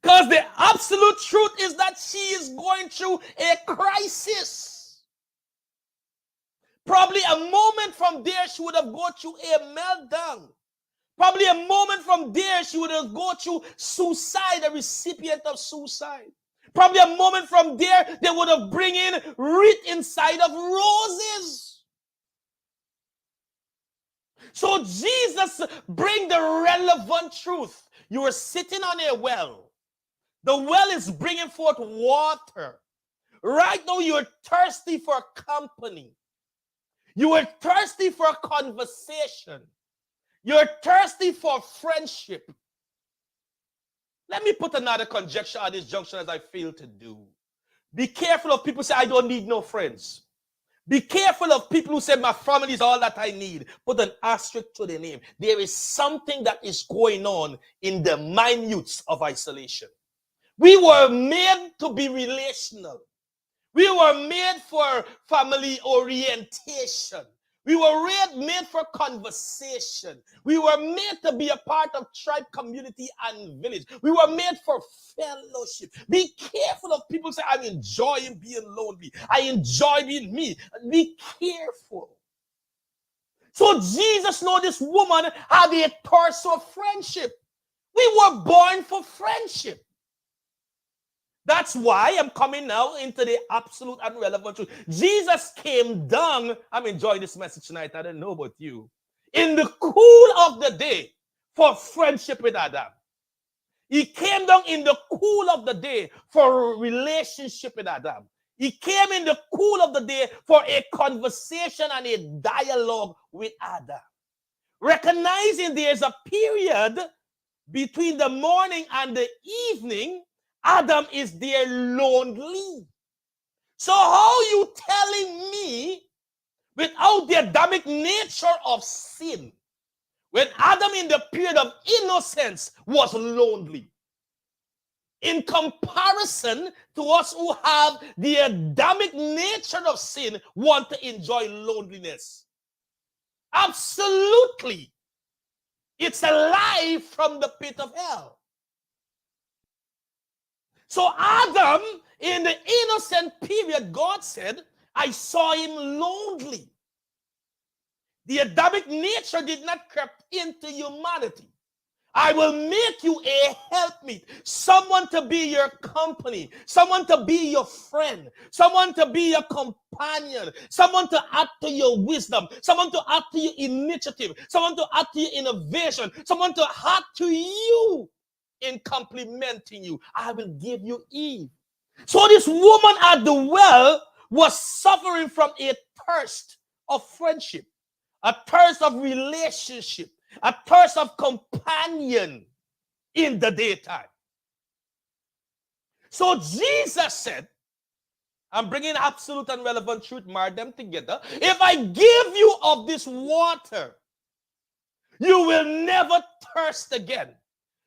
Because the absolute truth is that she is going through a crisis. Probably a moment from there, she would have gone through a meltdown. Probably a moment from there, she would have gone through suicide, a recipient of suicide. Probably a moment from there, they would have bring in wreath inside of roses. So Jesus bring the relevant truth. You are sitting on a well. The well is bringing forth water. Right now, you're thirsty for company. You are thirsty for conversation. You're thirsty for friendship. Let me put another conjecture at this junction as I fail to do. Be careful of people who say, I don't need no friends. Be careful of people who say, my family is all that I need. Put an asterisk to the name. There is something that is going on in the minutes of isolation. We were made to be relational. We were made for family orientation. We were made for conversation. We were made to be a part of tribe, community, and village. We were made for fellowship. Be careful of people say, I'm enjoying being lonely. I enjoy being me. Be careful. So Jesus know this woman had a thirst for friendship. We were born for friendship. That's why I'm coming now into the absolute and relevant truth. Jesus came down. I'm enjoying this message tonight. I don't know about you. In the cool of the day for friendship with Adam. He came down in the cool of the day for a relationship with Adam. He came in the cool of the day for a conversation and a dialogue with Adam. Recognizing there's a period between the morning and the evening, Adam is there lonely. So how you telling me without the Adamic nature of sin, when Adam in the period of innocence was lonely, in comparison to us who have the Adamic nature of sin, want to enjoy loneliness? Absolutely. It's a lie from the pit of hell. So Adam, in the innocent period, God said, I saw him lonely. The Adamic nature did not creep into humanity. I will make you a helpmeet, someone to be your company, someone to be your friend, someone to be your companion, someone to add to your wisdom, someone to add to your initiative, someone to add to your innovation, someone to add to you in complimenting you. I will give you Eve. So this woman at the well was suffering from a thirst of friendship, a thirst of relationship, a thirst of companion in the daytime. So Jesus said, I'm bringing absolute and relevant truth, mark them together. If I give you of this water, you will never thirst again.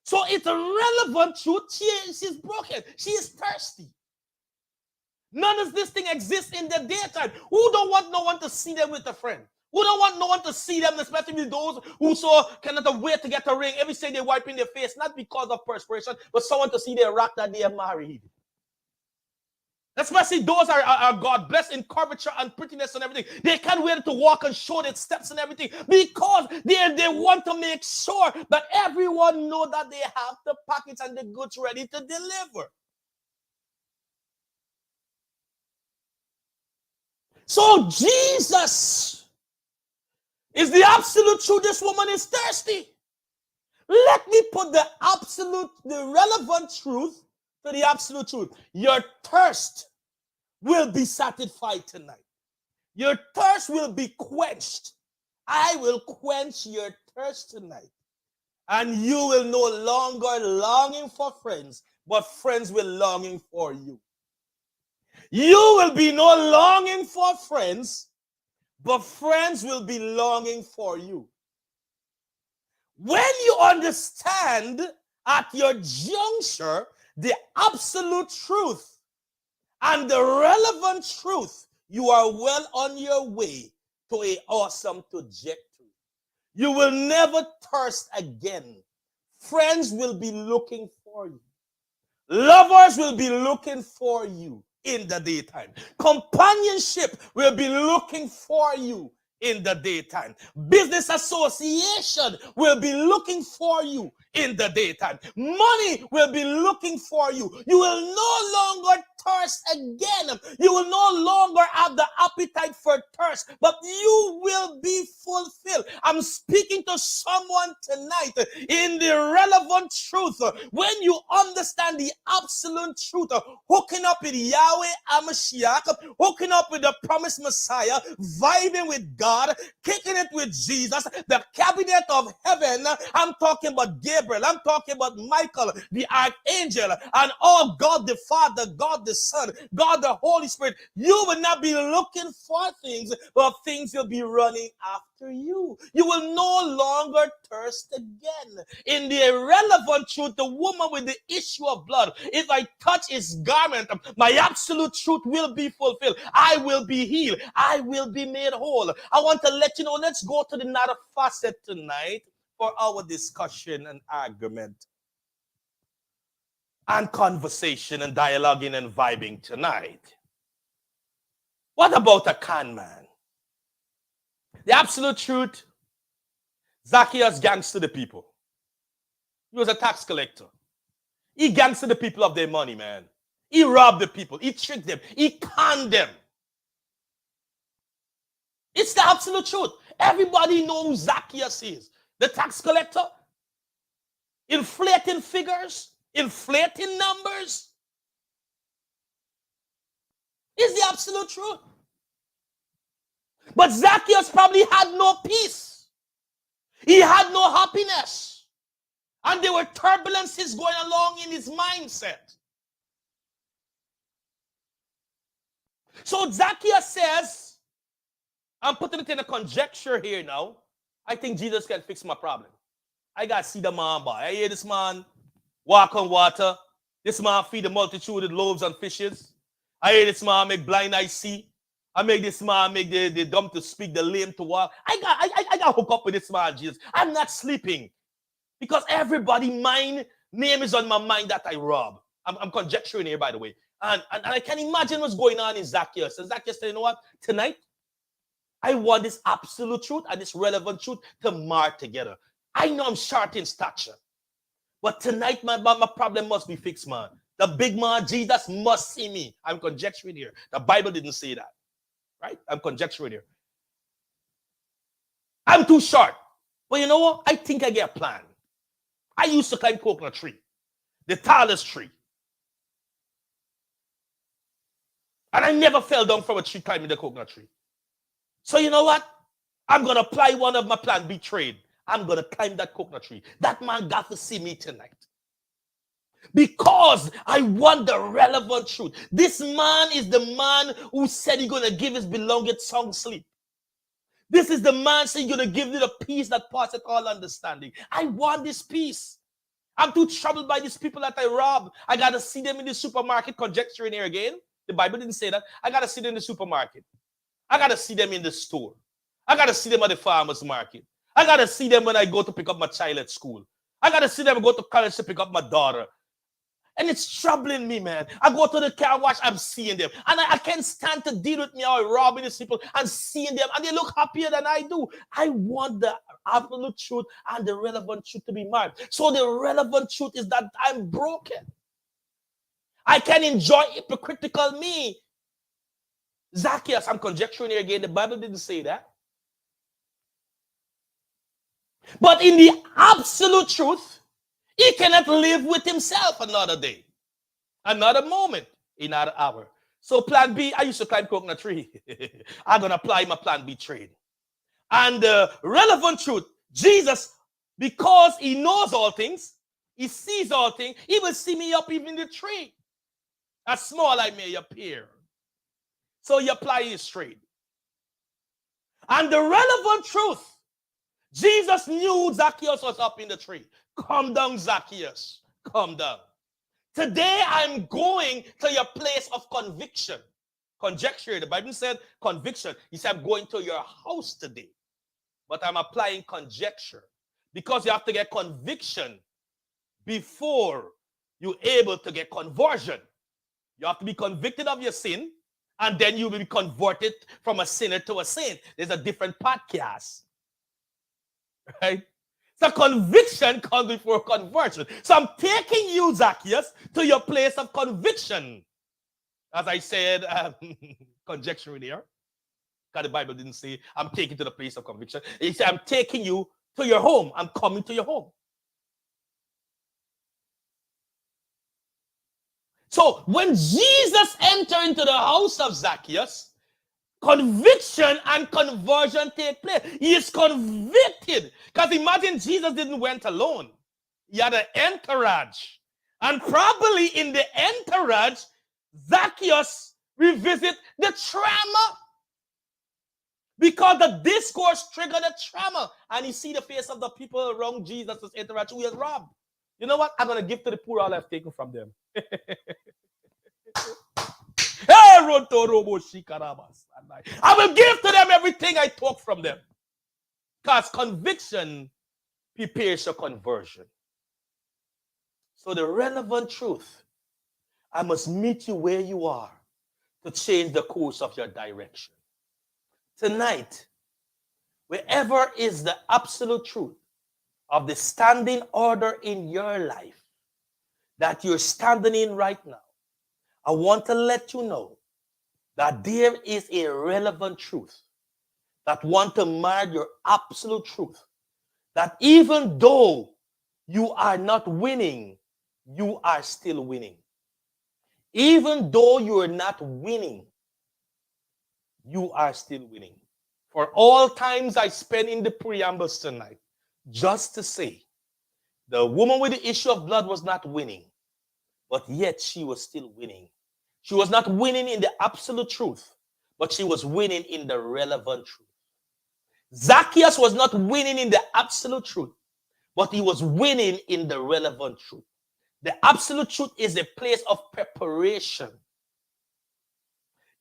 So it's a relevant truth. She's broken. She is thirsty. None of this thing exists in the daytime. Who don't want no one to see them with a friend? Who don't want no one to see them, especially those who cannot wait to get a ring every day they wipe in their face, not because of perspiration, but someone to see their rock that they are married. Especially those are God blessed in curvature and prettiness and everything. They can't wait to walk and show their steps and everything because they want to make sure that everyone know that they have the package and the goods ready to deliver. So Jesus is the absolute truth. This woman is thirsty. Let me put the relevant truth to the absolute truth. Your thirst will be satisfied tonight. Your thirst will be quenched. I will quench your thirst tonight. And you will no longer longing for friends, but friends will longing for you. You will be no longing for friends, but friends will be longing for you. When you understand at your juncture the absolute truth and the relevant truth, you are well on your way to an awesome trajectory. You will never thirst again. Friends will be looking for you. Lovers will be looking for you in the daytime. Companionship will be looking for you in the daytime. Business association will be looking for you in the daytime. Money will be looking for you. You will no longer thirst again. You will no longer have the appetite for thirst, but you will be fulfilled. I'm speaking to someone tonight in the relevant truth. When you understand the absolute truth, hooking up with Yahweh HaMashiach, hooking up with the promised Messiah, vibing with God, kicking it with Jesus, the cabinet of heaven. I'm talking about Gabriel. I'm talking about Michael, the archangel, and all God the Father, God the Son, God the Holy Spirit. You will not be looking for things, but things will be running after you. You will no longer thirst again. In the irrelevant truth, the woman with the issue of blood, if I touch his garment, my absolute truth will be fulfilled. I will be healed. I will be made whole. I want to let you know, let's go to another facet tonight for our discussion and argument and conversation and dialoguing and vibing tonight. What about a con man? The absolute truth, Zacchaeus gangster the people. He was a tax collector. He gangster the people of their money, man. He robbed the people. He tricked them. He conned them. It's the absolute truth. Everybody knows who Zacchaeus is. The tax collector, inflating figures, inflating numbers. It's the absolute truth. But Zacchaeus probably had no peace. He had no happiness. And there were turbulences going along in his mindset. So Zacchaeus says, I'm putting it in a conjecture here now. I think Jesus can fix my problem. I got to see the man, boy. I hear this man walk on water. This man feed the multitude with loaves and fishes. I hear this man make blind eyes see. I make this man make the dumb to speak, the lame to walk. I got to hook up with this man, Jesus. I'm not sleeping. Because everybody, my name is on my mind that I rob. I'm conjecturing here, by the way. And I can imagine what's going on in Zacchaeus. And Zacchaeus said, you know what? Tonight, I want this absolute truth and this relevant truth to march together. I know I'm short in stature. But tonight, my problem must be fixed, man. The big man, Jesus, must see me. I'm conjecturing here. The Bible didn't say that. Right? I'm conjecturing here. I'm too short. But you know what? I think I get a plan. I used to climb coconut tree. The tallest tree. And I never fell down from a tree climbing the coconut tree. So you know what? I'm going to apply one of my plan B trade. I'm going to climb that coconut tree. That man got to see me tonight. Because I want the relevant truth. This man is the man who said he's going to give his beloved song sleep. This is the man saying he's going to give you the peace that passeth all understanding. I want this peace. I'm too troubled by these people that I rob. I got to see them in the supermarket conjecturing here again. The Bible didn't say that. I got to see them in the supermarket. I got to see them in the store. I got to see them at the farmer's market. I got to see them when I go to pick up my child at school. I got to see them go to college to pick up my daughter. And it's troubling me, man. I go to the car wash, I'm seeing them. And I can't stand to deal with me or robbing these people and seeing them. And they look happier than I do. I want the absolute truth and the relevant truth to be mine. So the relevant truth is that I'm broken. I can enjoy hypocritical me. Zacchaeus, I'm conjecturing here again. The Bible didn't say that. But in the absolute truth, he cannot live with himself another day, another moment, another hour. So plan B, I used to climb coconut tree. I'm going to apply my plan B trade. And the relevant truth, Jesus, because he knows all things, he sees all things, he will see me up even in the tree, as small I may appear. So he applies his trade. And the relevant truth, Jesus knew Zacchaeus was up in the tree. Come down, Zacchaeus. Come down. Today I'm going to your place of conviction. Conjecture. The Bible said conviction. He said, I'm going to your house today. But I'm applying conjecture. Because you have to get conviction before you're able to get conversion. You have to be convicted of your sin, and then you will be converted from a sinner to a saint. There's a different podcast. Right? So conviction comes before conversion. So I'm taking you, Zacchaeus, to your place of conviction. As I said, conjecture here. Because the Bible didn't say, I'm taking to the place of conviction. It said, I'm taking you to your home. I'm coming to your home. So when Jesus entered into the house of Zacchaeus, conviction and conversion take place. He is convicted. Because imagine Jesus didn't went alone. He had an entourage. And probably in the entourage, Zacchaeus revisit the trauma. Because the discourse triggered the trauma. And he see the face of the people around Jesus' entourage who he has robbed. You know what? I'm going to give to the poor all I've taken from them. I will give to them everything I took from them. Because conviction prepares your conversion. So the relevant truth, I must meet you where you are to change the course of your direction. Tonight, wherever is the absolute truth of the standing order in your life that you're standing in right now, I want to let you know that there is a relevant truth that want to mark your absolute truth. That even though you are not winning, you are still winning. Even though you are not winning, you are still winning. For all times I spent in the preambles tonight, just to say, the woman with the issue of blood was not winning, but yet she was still winning. She was not winning in the absolute truth, but she was winning in the relevant truth. Zacchaeus was not winning in the absolute truth, but he was winning in the relevant truth. The absolute truth is a place of preparation,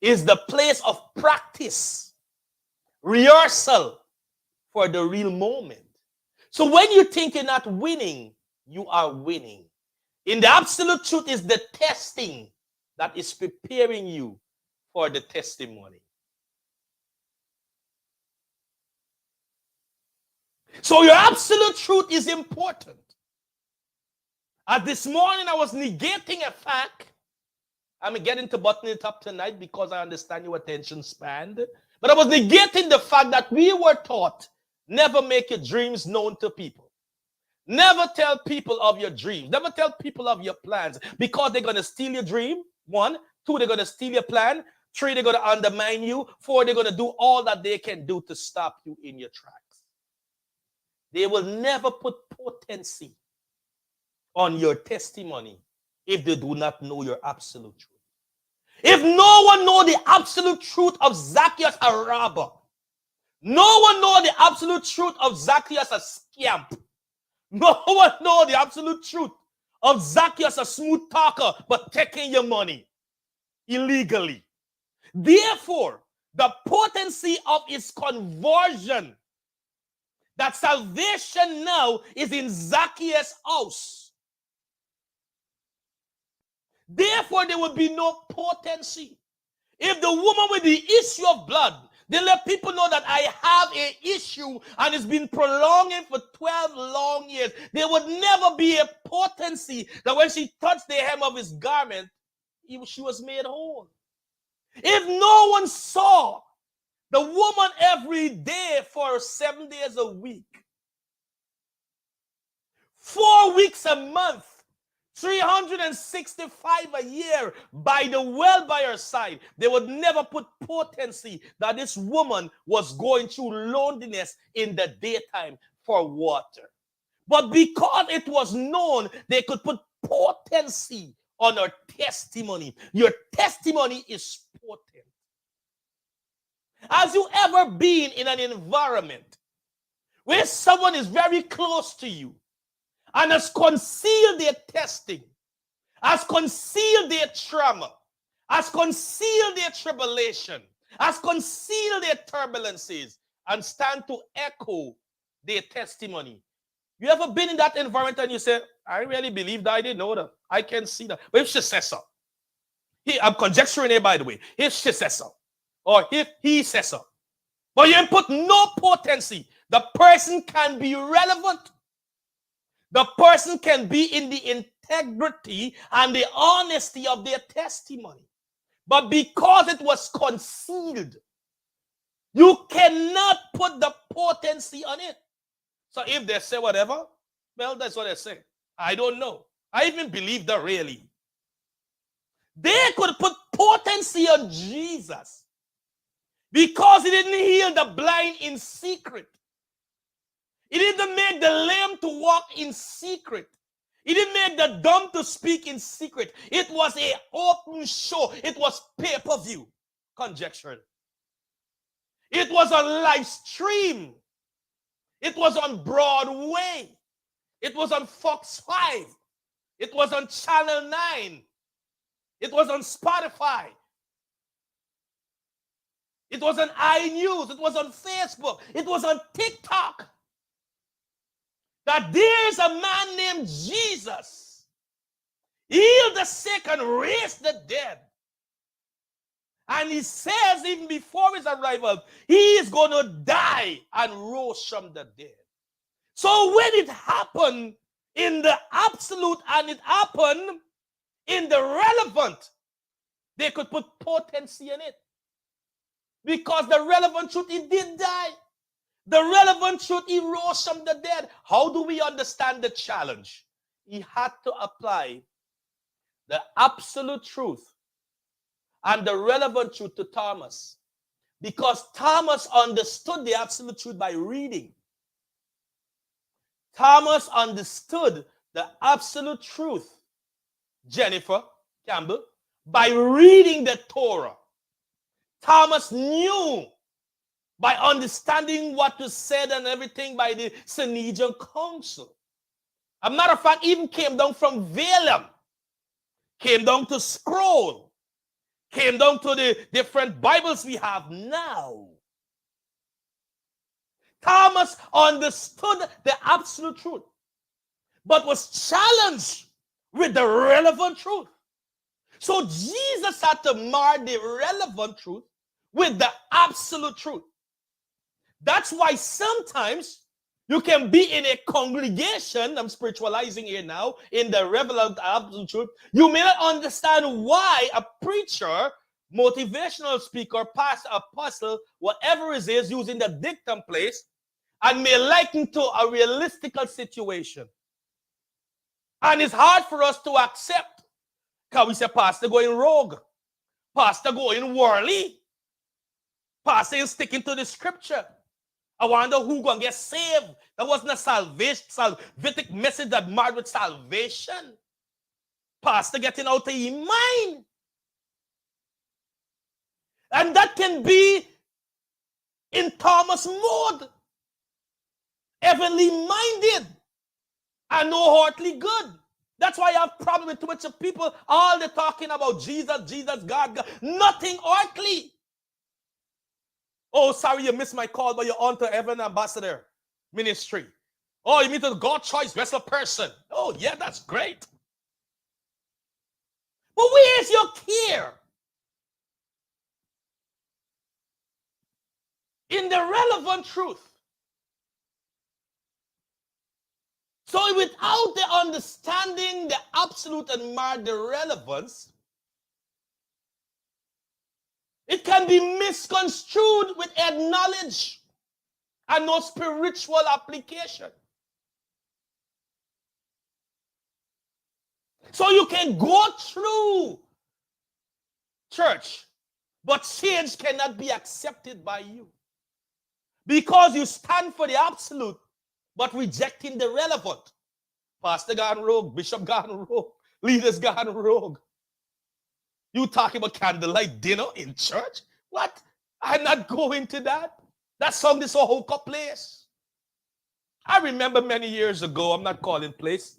is the place of practice, rehearsal for the real moment. So when you think you're not winning, you are winning. In the absolute truth is the testing that is preparing you for the testimony. So your absolute truth is important. This morning I was negating a fact. I'm getting to button it up tonight because I understand your attention span. But I was negating the fact that we were taught, never make your dreams known to people. Never tell people of your dreams. Never tell people of your plans because they're going to steal your dream. 1, 2, they're going to steal your plan. 3, they're going to undermine you. 4, they're going to do all that they can do to stop you in your tracks. They will never put potency on your testimony if they do not know your absolute truth. If no one knows the absolute truth of Zacchaeus a robber, no one knows the absolute truth of Zacchaeus a scamp, no one knows the absolute truth of Zacchaeus a smooth talker but taking your money, illegally. Therefore, the potency of his conversion, that salvation now is in Zacchaeus' house. Therefore, there will be no potency. If the woman with the issue of blood, they let people know that I have an issue and it's been prolonging for 12 long years, there would never be a potency that when she touched the hem of his garment, she was made whole. If no one saw the woman every day for 7 days a week, 4 weeks a month, 365 a year by the well by her side, they would never put potency that this woman was going through loneliness in the daytime for water. But because it was known, they could put potency on her testimony. Your testimony is potent. Has you ever been in an environment where someone is very close to you and has concealed their testing, has concealed their trauma, has concealed their tribulation, has concealed their turbulences, and stand to echo their testimony? You ever been in that environment and you say, I really believe that, I didn't know that, I can see that. But if she says so, I'm conjecturing here, by the way, if she says so, or if he says so, but you put no potency, the person can be relevant. The person can be in the integrity and the honesty of their testimony. But because it was concealed, you cannot put the potency on it. So if they say whatever, well, that's what they say. I don't know. I even believe that really. They could put potency on Jesus because he didn't heal the blind in secret. He didn't make the lame to walk in secret. He didn't make the dumb to speak in secret. It was an open show. It was pay-per-view. Conjecture. It was on live stream. It was on Broadway. It was on Fox 5. It was on Channel 9. It was on Spotify. It was on iNews. It was on Facebook. It was on TikTok. That there's a man named Jesus, healed the sick and raised the dead. And he says even before his arrival, he is going to die and rose from the dead. So when it happened in the absolute and it happened in the relevant, they could put potency in it. Because the relevant truth, he did die. The relevant truth, he rose from the dead. How do we understand the challenge? He had to apply the absolute truth and the relevant truth to Thomas. Because Thomas understood the absolute truth by reading. Thomas understood the absolute truth, Jennifer Campbell, by reading the Torah. Thomas knew by understanding what was said and everything by the Sanhedrin Council. A matter of fact, even came down from Vellum, came down to Scroll, came down to the different Bibles we have now. Thomas understood the absolute truth, but was challenged with the relevant truth. So Jesus had to marry the relevant truth with the absolute truth. That's why sometimes you can be in a congregation, I'm spiritualizing here now, in the relevant absolute truth. You may not understand why a preacher, motivational speaker, pastor, apostle, whatever it is, using the dictum place, and may liken to a realistical situation. And it's hard for us to accept, because we say pastor going rogue, pastor going worldly, pastor is sticking to the scripture. I wonder who gonna get saved. That wasn't a salvific message that married with salvation. Pastor getting out of his mind. And that can be in Thomas mode. Heavenly minded and no earthly good. That's why I have problem with too much of people. All they're talking about Jesus, Jesus, God, God. Nothing earthly. Oh, sorry, you missed my call, but you're on to Heaven Ambassador Ministry. Oh, you mean to God choice vessel person. Oh, yeah, that's great. But where is your care? In the relevant truth. So without the understanding the absolute and the relevance, it can be misconstrued with head knowledge and no spiritual application. So you can go through church, but change cannot be accepted by you because you stand for the absolute, but rejecting the relevant. Pastor gone rogue, bishop gone rogue, leaders gone rogue. You talking about candlelight dinner in church? What? I'm not going to that. That song is a hook-up place. I remember many years ago, I'm not calling place,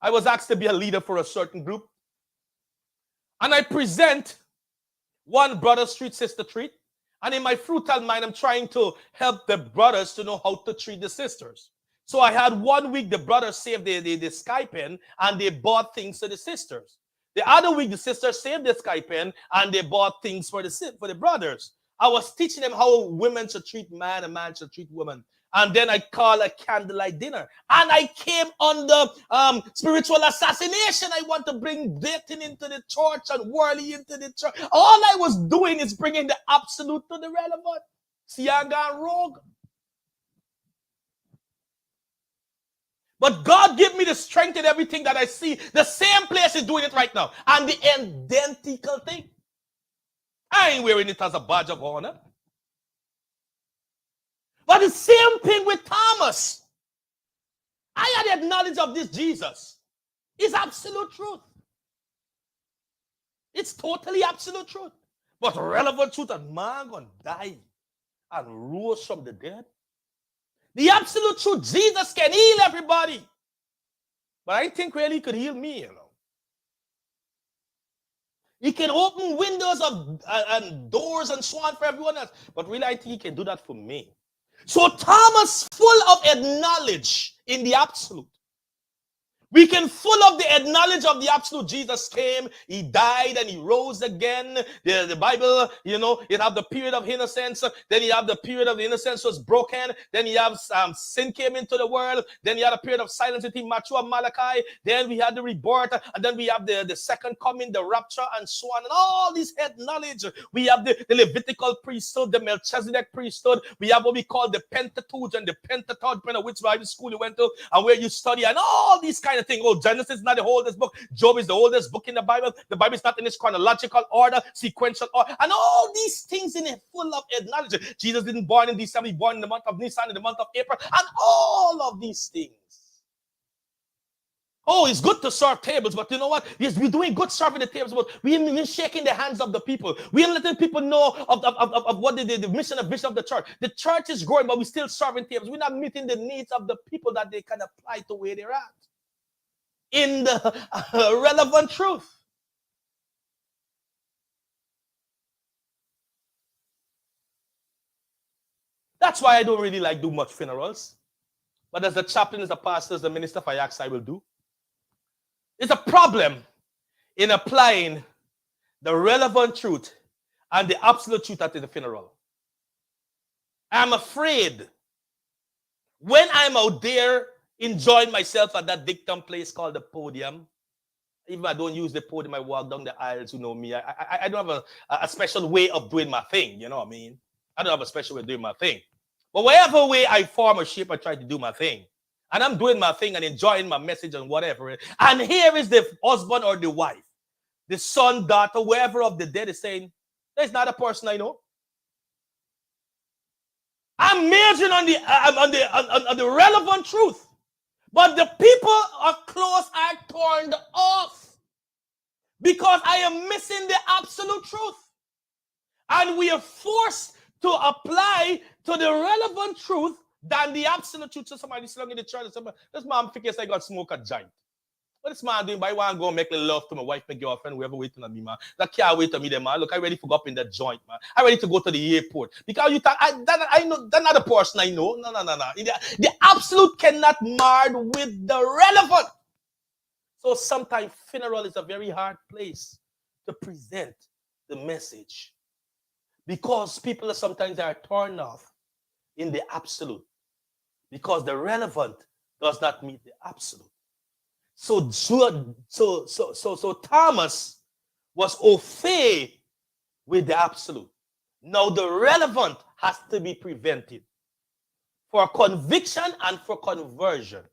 I was asked to be a leader for a certain group. And I present one brother street, sister treat. And in my fruitful mind, I'm trying to help the brothers to know how to treat the sisters. So I had 1 week, the brothers saved the Skype in and they bought things to the sisters. The other week, the sisters saved the Skype in and they bought things for the brothers. I was teaching them how women should treat man and man should treat women. And then I call a candlelight dinner. And I came under spiritual assassination. I want to bring dating into the church and worldly into the church. All I was doing is bringing the absolute to the relevant. See, I got rogue. But God give me the strength in everything that I see. The same place is doing it right now. And the identical thing. I ain't wearing it as a badge of honor. But the same thing with Thomas. I had the knowledge of this Jesus. It's absolute truth. It's totally absolute truth. But relevant truth, and man gonna die and rose from the dead. The absolute truth, Jesus can heal everybody. But I think really he could heal me, you know. He can open windows of and doors and so on for everyone else. But really, I think he can do that for me. So Thomas, full of knowledge in the absolute. We can full of the knowledge of the absolute. Jesus came, he died, and he rose again. The Bible, you know, it have the period of innocence. Then you have the period of the innocence was broken. Then you have sin came into the world. Then you had a period of silence between Matthew and Malachi. Then we had the rebirth. And then we have the second coming, the rapture, and so on. And all this head knowledge. We have the Levitical priesthood, the Melchizedek priesthood. We have what we call the Pentateuch and the Pentateuch, depending on which Bible school you went to and where you study, and all these kind of thing. Oh, Genesis is not the oldest book. Job is the oldest book in the Bible. The Bible is not in its chronological order, sequential order, and all these things in it full of knowledge. Jesus didn't born in December, he born in the month of Nisan, in the month of April, and all of these things. Oh, it's good to serve tables, but you know what? Yes, we're doing good serving the tables, but we're shaking the hands of the people. We're letting people know of what the mission and vision of the church. The church is growing, but we're still serving tables. We're not meeting the needs of the people that they can apply to where they're at. In the relevant truth. That's why I don't really like do much funerals. But as the chaplain, as the pastor, as the minister of Ajax, I will do. It's a problem in applying the relevant truth and the absolute truth at the funeral. I'm afraid when I'm out there enjoying myself at that dictum place called the podium. Even I don't use the podium, I walk down the aisles, you know me. I don't have a special way of doing my thing, you know what I mean? I don't have a special way of doing my thing. But whatever way I form or shape, I try to do my thing. And I'm doing my thing and enjoying my message and whatever. And here is the husband or the wife, the son, daughter, whoever of the dead is saying, there's not a person I know. I'm measuring on the relevant truth. But the people are close are turned off because I am missing the absolute truth. And we are forced to apply to the relevant truth than the absolute truth. So somebody slung in the church and said, this man figures I got smoke a giant. What this man doing? But I want to go make love to my wife, my girlfriend, whoever waiting on me, man. That can't wait to me, them, man. Look, I ready to go up in that joint, man. I ready to go to the airport. Because you think, I know, that's not the person I know. No. The absolute cannot marred with the relevant. So sometimes funeral is a very hard place to present the message. Because people sometimes are torn off in the absolute. Because the relevant does not meet the absolute. So Thomas was au fait with the absolute. Now the relevant has to be prevented for conviction and for conversion.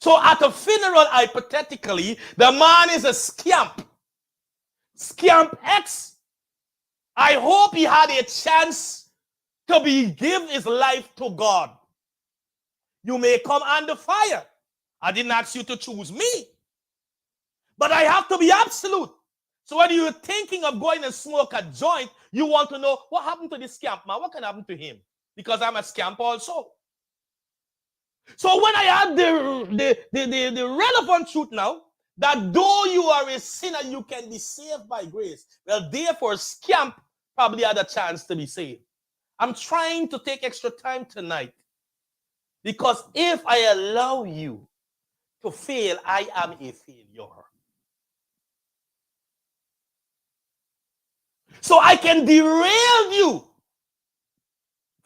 So at a funeral, hypothetically, the man is a scamp. Scamp X. I hope he had a chance to give his life to God. You may come under fire. I didn't ask you to choose me. But I have to be absolute. So when you're thinking of going and smoke a joint, you want to know what happened to this scamp, man. What can happen to him? Because I'm a scamp also. So when I had the relevant truth now, that though you are a sinner, you can be saved by grace. Well, therefore, scamp probably had a chance to be saved. I'm trying to take extra time tonight. Because if I allow you to fail, I am a failure. So I can derail you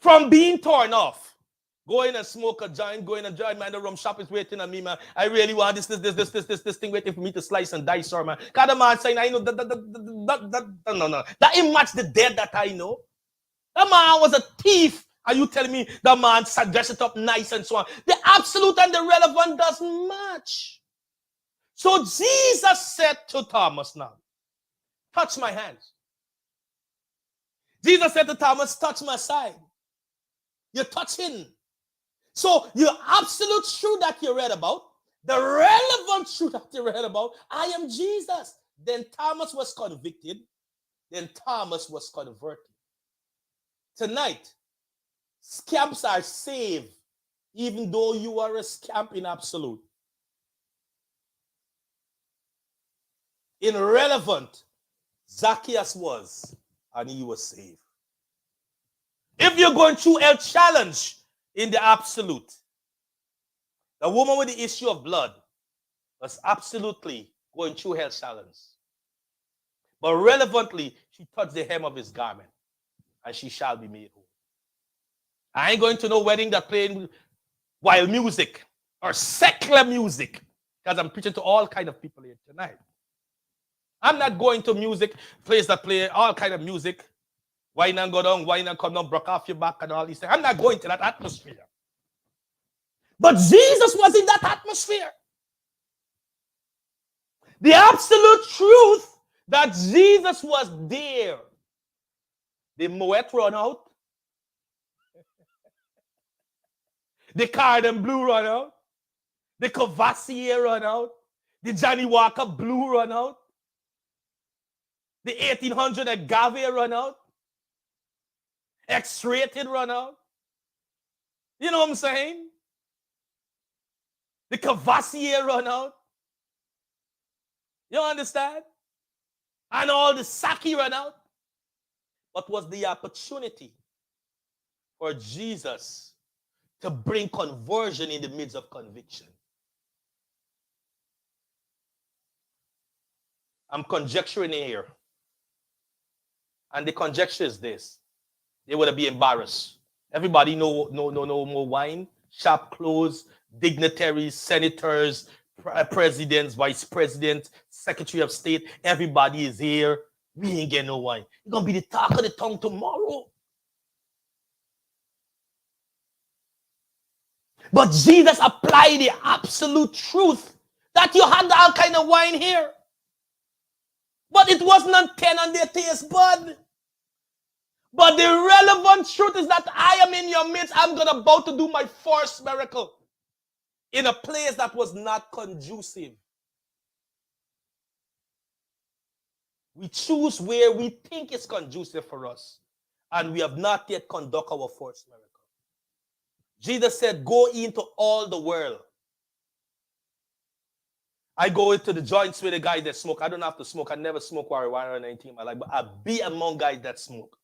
from being torn off. Go in and smoke a joint, go in and join, man, the rum shop is waiting on me, man. I really want this thing waiting for me to slice and dice, or man. Because the man saying, I know no. That ain't match the dead that I know. That man was a thief. Are you telling me the man dressed it up nice and so on? The absolute and the relevant doesn't match. So Jesus said to Thomas now, touch my hands. Jesus said to Thomas, touch my side. You're touching. So your absolute truth that you read about, the relevant truth that you read about, I am Jesus. Then Thomas was convicted. Then Thomas was converted. Tonight, scamps are saved, even though you are a scamp in absolute. Irrelevant, Zacchaeus was, and he was saved. If you're going through a challenge in the absolute, the woman with the issue of blood was absolutely going through her challenge. But relevantly, she touched the hem of his garment, and she shall be made whole. I ain't going to no wedding that playing wild music or secular music, because I'm preaching to all kind of people here tonight. I'm not going to music place that play all kind of music. Wine and go down, wine and come down, broke off your back and all these things. I'm not going to that atmosphere. But Jesus was in that atmosphere. The absolute truth that Jesus was there. The Moet run out. The Cardin Blue run out. The Coverstion run out. The Johnny Walker Blue run out. The 1800 Agave run out. X-rated run out. You know what I'm saying? The Coverstion run out. You understand? And all the sake run out. What was the opportunity for Jesus to bring conversion in the midst of conviction? I'm conjecturing here. And the conjecture is this. They would have been embarrassed. Everybody no more wine, shop closed, dignitaries, senators, presidents, vice presidents, secretary of state, everybody is here. We ain't getting no wine. It's going to be the talk of the tongue tomorrow. But Jesus applied the absolute truth that you had all kind of wine here. But it was not 10 on their taste bud. But the relevant truth is that I am in your midst. I'm about to do my first miracle in a place that was not conducive. We choose where we think is conducive for us, and we have not yet conducted our first miracle. Jesus said, go into all the world I go into the joints with the guys that smoke. I don't have to smoke. I never smoke marijuana or anything in my life, but I be among guys that smoke.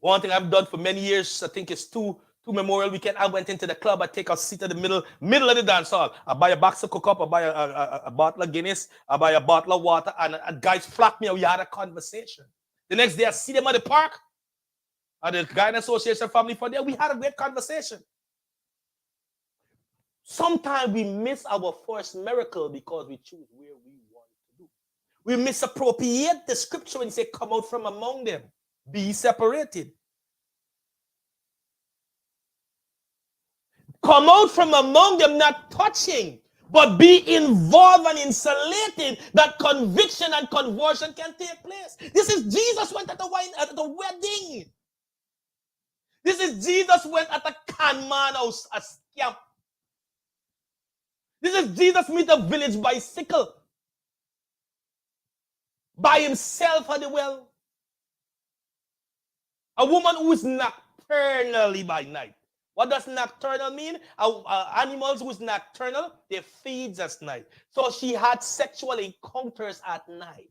One thing I've done for many years, I think it's two Memorial Weekend. I went into the club. I take a seat at the middle of the dance hall. I buy a box of Coke-Up. I buy a bottle of Guinness. I buy a bottle of water. And guys flock me and we had a conversation. The next day I see them at the park. At the Guyan Association Family Fund there. We had a great conversation. Sometimes we miss our first miracle because we choose where we want to do. We misappropriate the scripture when you say, come out from among them. Be separated. Come out from among them, not touching, but be involved and insulated that conviction and conversion can take place. This is Jesus went at the wedding. This is Jesus went at a conman house, a scamp. This is Jesus meet a village bicycle by himself at the well. A woman who is nocturnally by night. What does nocturnal mean? Animals who is nocturnal, they feed at night. So she had sexual encounters at night.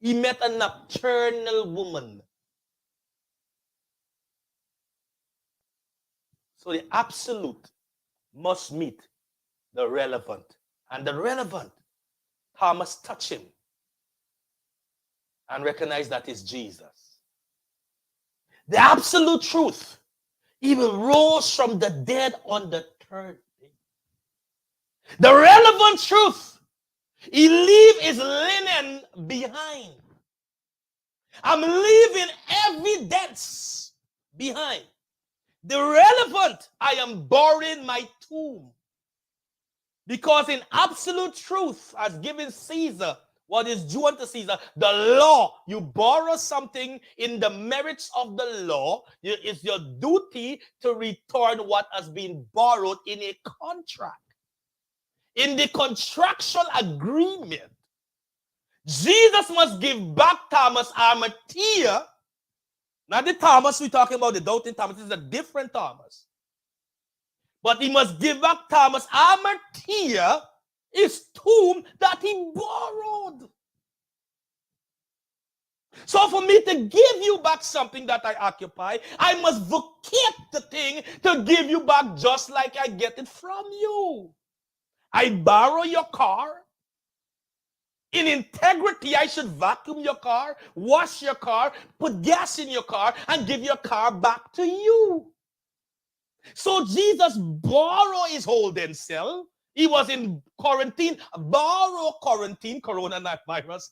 He met a nocturnal woman. So the absolute must meet the relevant. And the relevant, Thomas touched him and recognized that is Jesus. The absolute truth, he will rose from the dead on the third day. The relevant truth, he leave his linen behind. I'm leaving evidence behind. The relevant, I am burying my tomb. Because in absolute truth, as given Caesar, what is due unto Caesar, the law, you borrow something in the merits of the law, it's your duty to return what has been borrowed in a contract. In the contractual agreement, Jesus must give back Thomas Armatia. Not the Thomas we're talking about, the doubting Thomas, this is a different Thomas. But he must give back Thomas Armatia his tomb that he borrowed. So for me to give you back something that I occupy, I must vacate the thing to give you back just like I get it from you. I borrow your car. In integrity, I should vacuum your car, wash your car, put gas in your car, and give your car back to you. So Jesus borrowed his holding cell. He was in quarantine, borrow quarantine, coronavirus,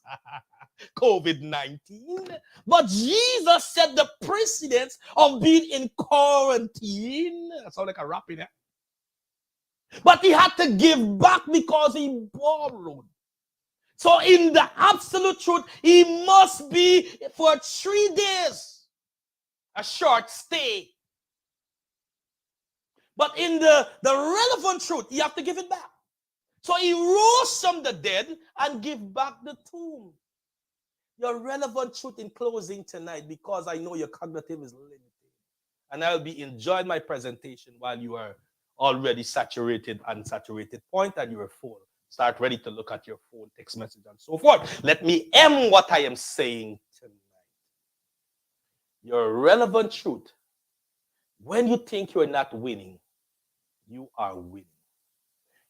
COVID-19. But Jesus set the precedence of being in quarantine. That sounds like a rap in it. But he had to give back because he borrowed. So in the absolute truth, he must be for 3 days. A short stay. But in the relevant truth, you have to give it back. So he rose from the dead and give back the tomb. Your relevant truth in closing tonight, because I know your cognitive is limited. And I will be enjoying my presentation while you are already saturated, unsaturated point, and you are full. Start ready to look at your phone, text message, and so forth. Let me end what I am saying tonight. Your relevant truth, when you think you're not winning, you are winning.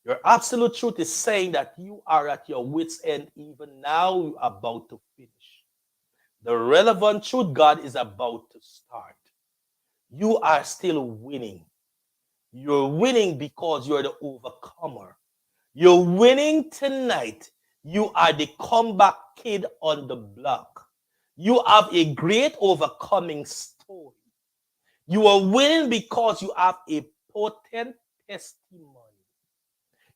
Your absolute truth is saying that you are at your wit's end even now, you're about to finish. The relevant truth, God is about to start. You are still winning. You're winning because you're the overcomer. You're winning tonight. You are the comeback kid on the block. You have a great overcoming story. You are winning because you have a potent testimony.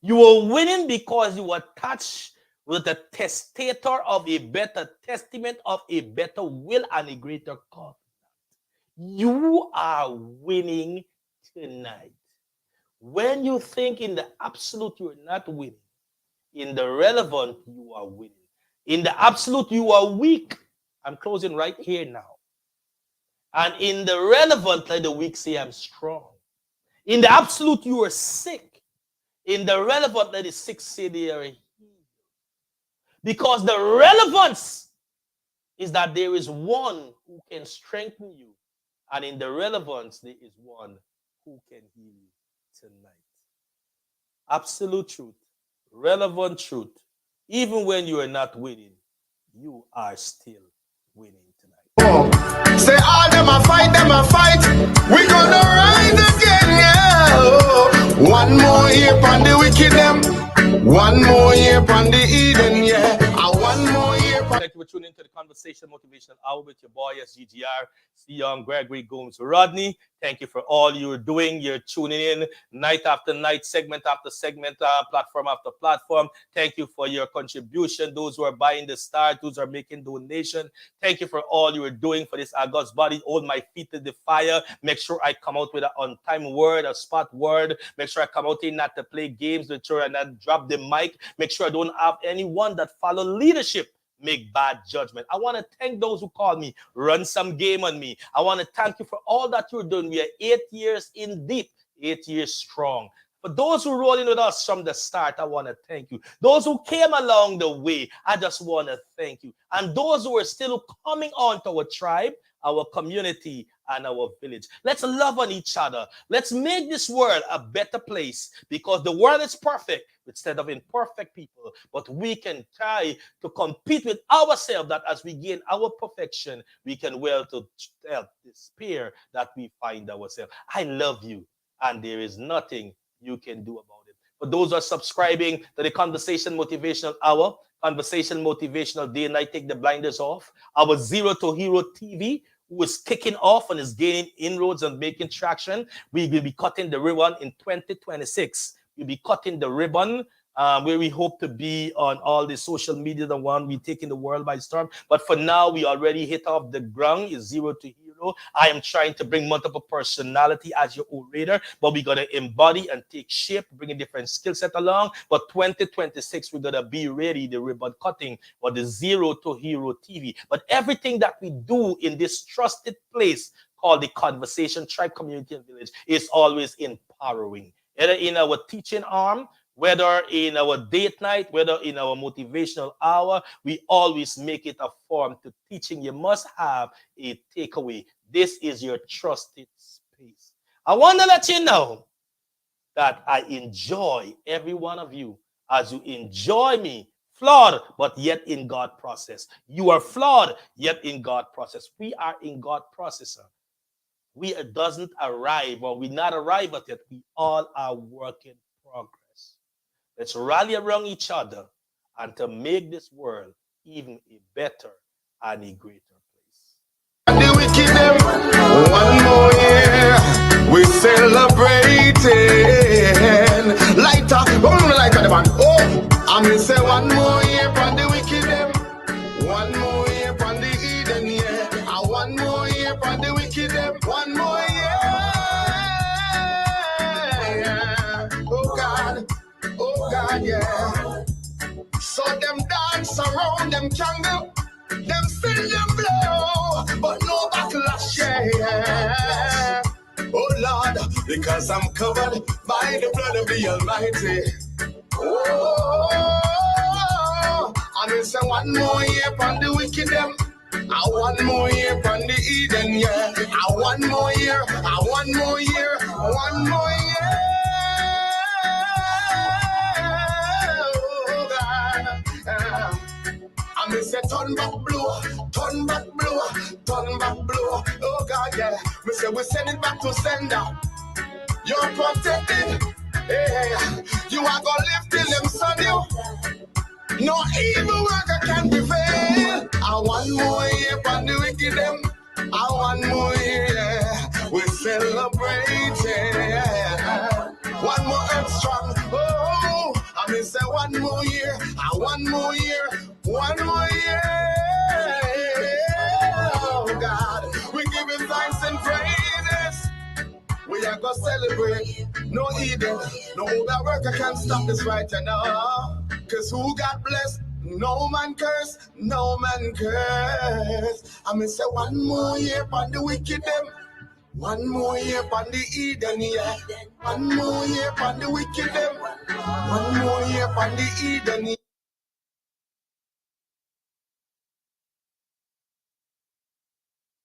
You are winning because you are touched with the testator of a better testament, of a better will, and a greater covenant. You are winning tonight. When you think in the absolute you are not winning, in the relevant you are winning. In the absolute you are weak. I'm closing right here now. And in the relevant, let the weak say I'm strong. In the absolute you are sick. In the relevant, let the subsidiary. Because the relevance is that there is one who can strengthen you. And in the relevance, there is one who can heal you tonight. Absolute truth, relevant truth. Even when you are not winning, you are still winning tonight. Say all them a fight, we gonna rise again, yeah. One more year on the wicked them, one more year on the Eden, yeah. One more year. Thank you for tuning into the Conversation Motivational Hour with your boy SGGR, Seon Rodney. Thank you for all you're doing. You're tuning in night after night, segment after segment, platform after platform. Thank you for your contribution. Those who are buying the start, those who are making donation. Thank you for all you are doing for this God's body. Hold my feet to the fire. Make sure I come out with an on-time word, a spot word. Make sure I come out in not to play games. Make sure I not drop the mic. Make sure I don't have anyone that follow leadership make bad judgment. I want to thank those who call me, run some game on me. I want to thank you for all that you're doing. We are 8 years in deep, 8 years strong. For those who roll in with us from the start, I want to thank you. Those who came along the way, I just want to thank you. And those who are still coming on to our tribe, our community, and our village. Let's love on each other. Let's make this world a better place, because the world is perfect instead of imperfect people. But we can try to compete with ourselves, that as we gain our perfection, we can well to help despair that we find ourselves. I love you, and there is nothing you can do about it. For those who are subscribing to the Conversation Motivational Hour, Conversation Motivational Day and Night, take the blinders off. Our Zero to Hero TV, who is kicking off and is gaining inroads and making traction. We will be cutting the ribbon in 2026. We'll be cutting the ribbon where we hope to be on all the social media, the one we're taking the world by storm. But for now, we already hit off the ground. It's Zero to Hero. I am trying to bring multiple personality as your orator, but we're going to embody and take shape, bring a different skill set along. But 2026, we're going to be ready, the ribbon cutting for the Zero to Hero TV. But everything that we do in this trusted place called the Conversation Tribe Community and Village is always empowering. Either in our teaching arm, whether in our date night, whether in our motivational hour, we always make it a form to teaching. You must have a takeaway. This is your trusted space. I want to let you know that I enjoy every one of you as you enjoy me. Flawed, but yet in God process. You are flawed, yet in God process. We are in God processor. We doesn't arrive, or we not arrive at it. We all are work in progress. Let's rally around each other and to make this world even a better and a greater place. The wicked them, one more year, we celebrating. Lighter, lighter the man. Oh, I mean say one more year on the wicked them, one more year on the Eden, yeah. One more year on the wicked them, one more year. Oh God, yeah. So them dance around them candle, them sing them blow, but no backlash, yeah. Oh Lord, because I'm covered by the blood of the Almighty. Oh, I mean say one more year on the wicked them, one more year on the Eden, yeah. One more year, one more year, one more year. I mean say turn back blow, turn back blow, turn back blow. Oh God, yeah. We say we send it back to sender. You're protected. Hey, you are gonna live till them son you. No evil worker can prevail. I want more year on the wicked them. I want more year, yeah. We celebrating, yeah. One more earth strong. Oh, I mean say one more year. I want more year. One more year. Oh God, we give him thanks and praises. We are gonna celebrate. No Eden, no other worker can stop this right now. Cause who got blessed? No man curse, no man curse. I mean say one more year on the wicked them. One more year on the Eden, yeah. One more year on the wicked them. One more year on the Eden.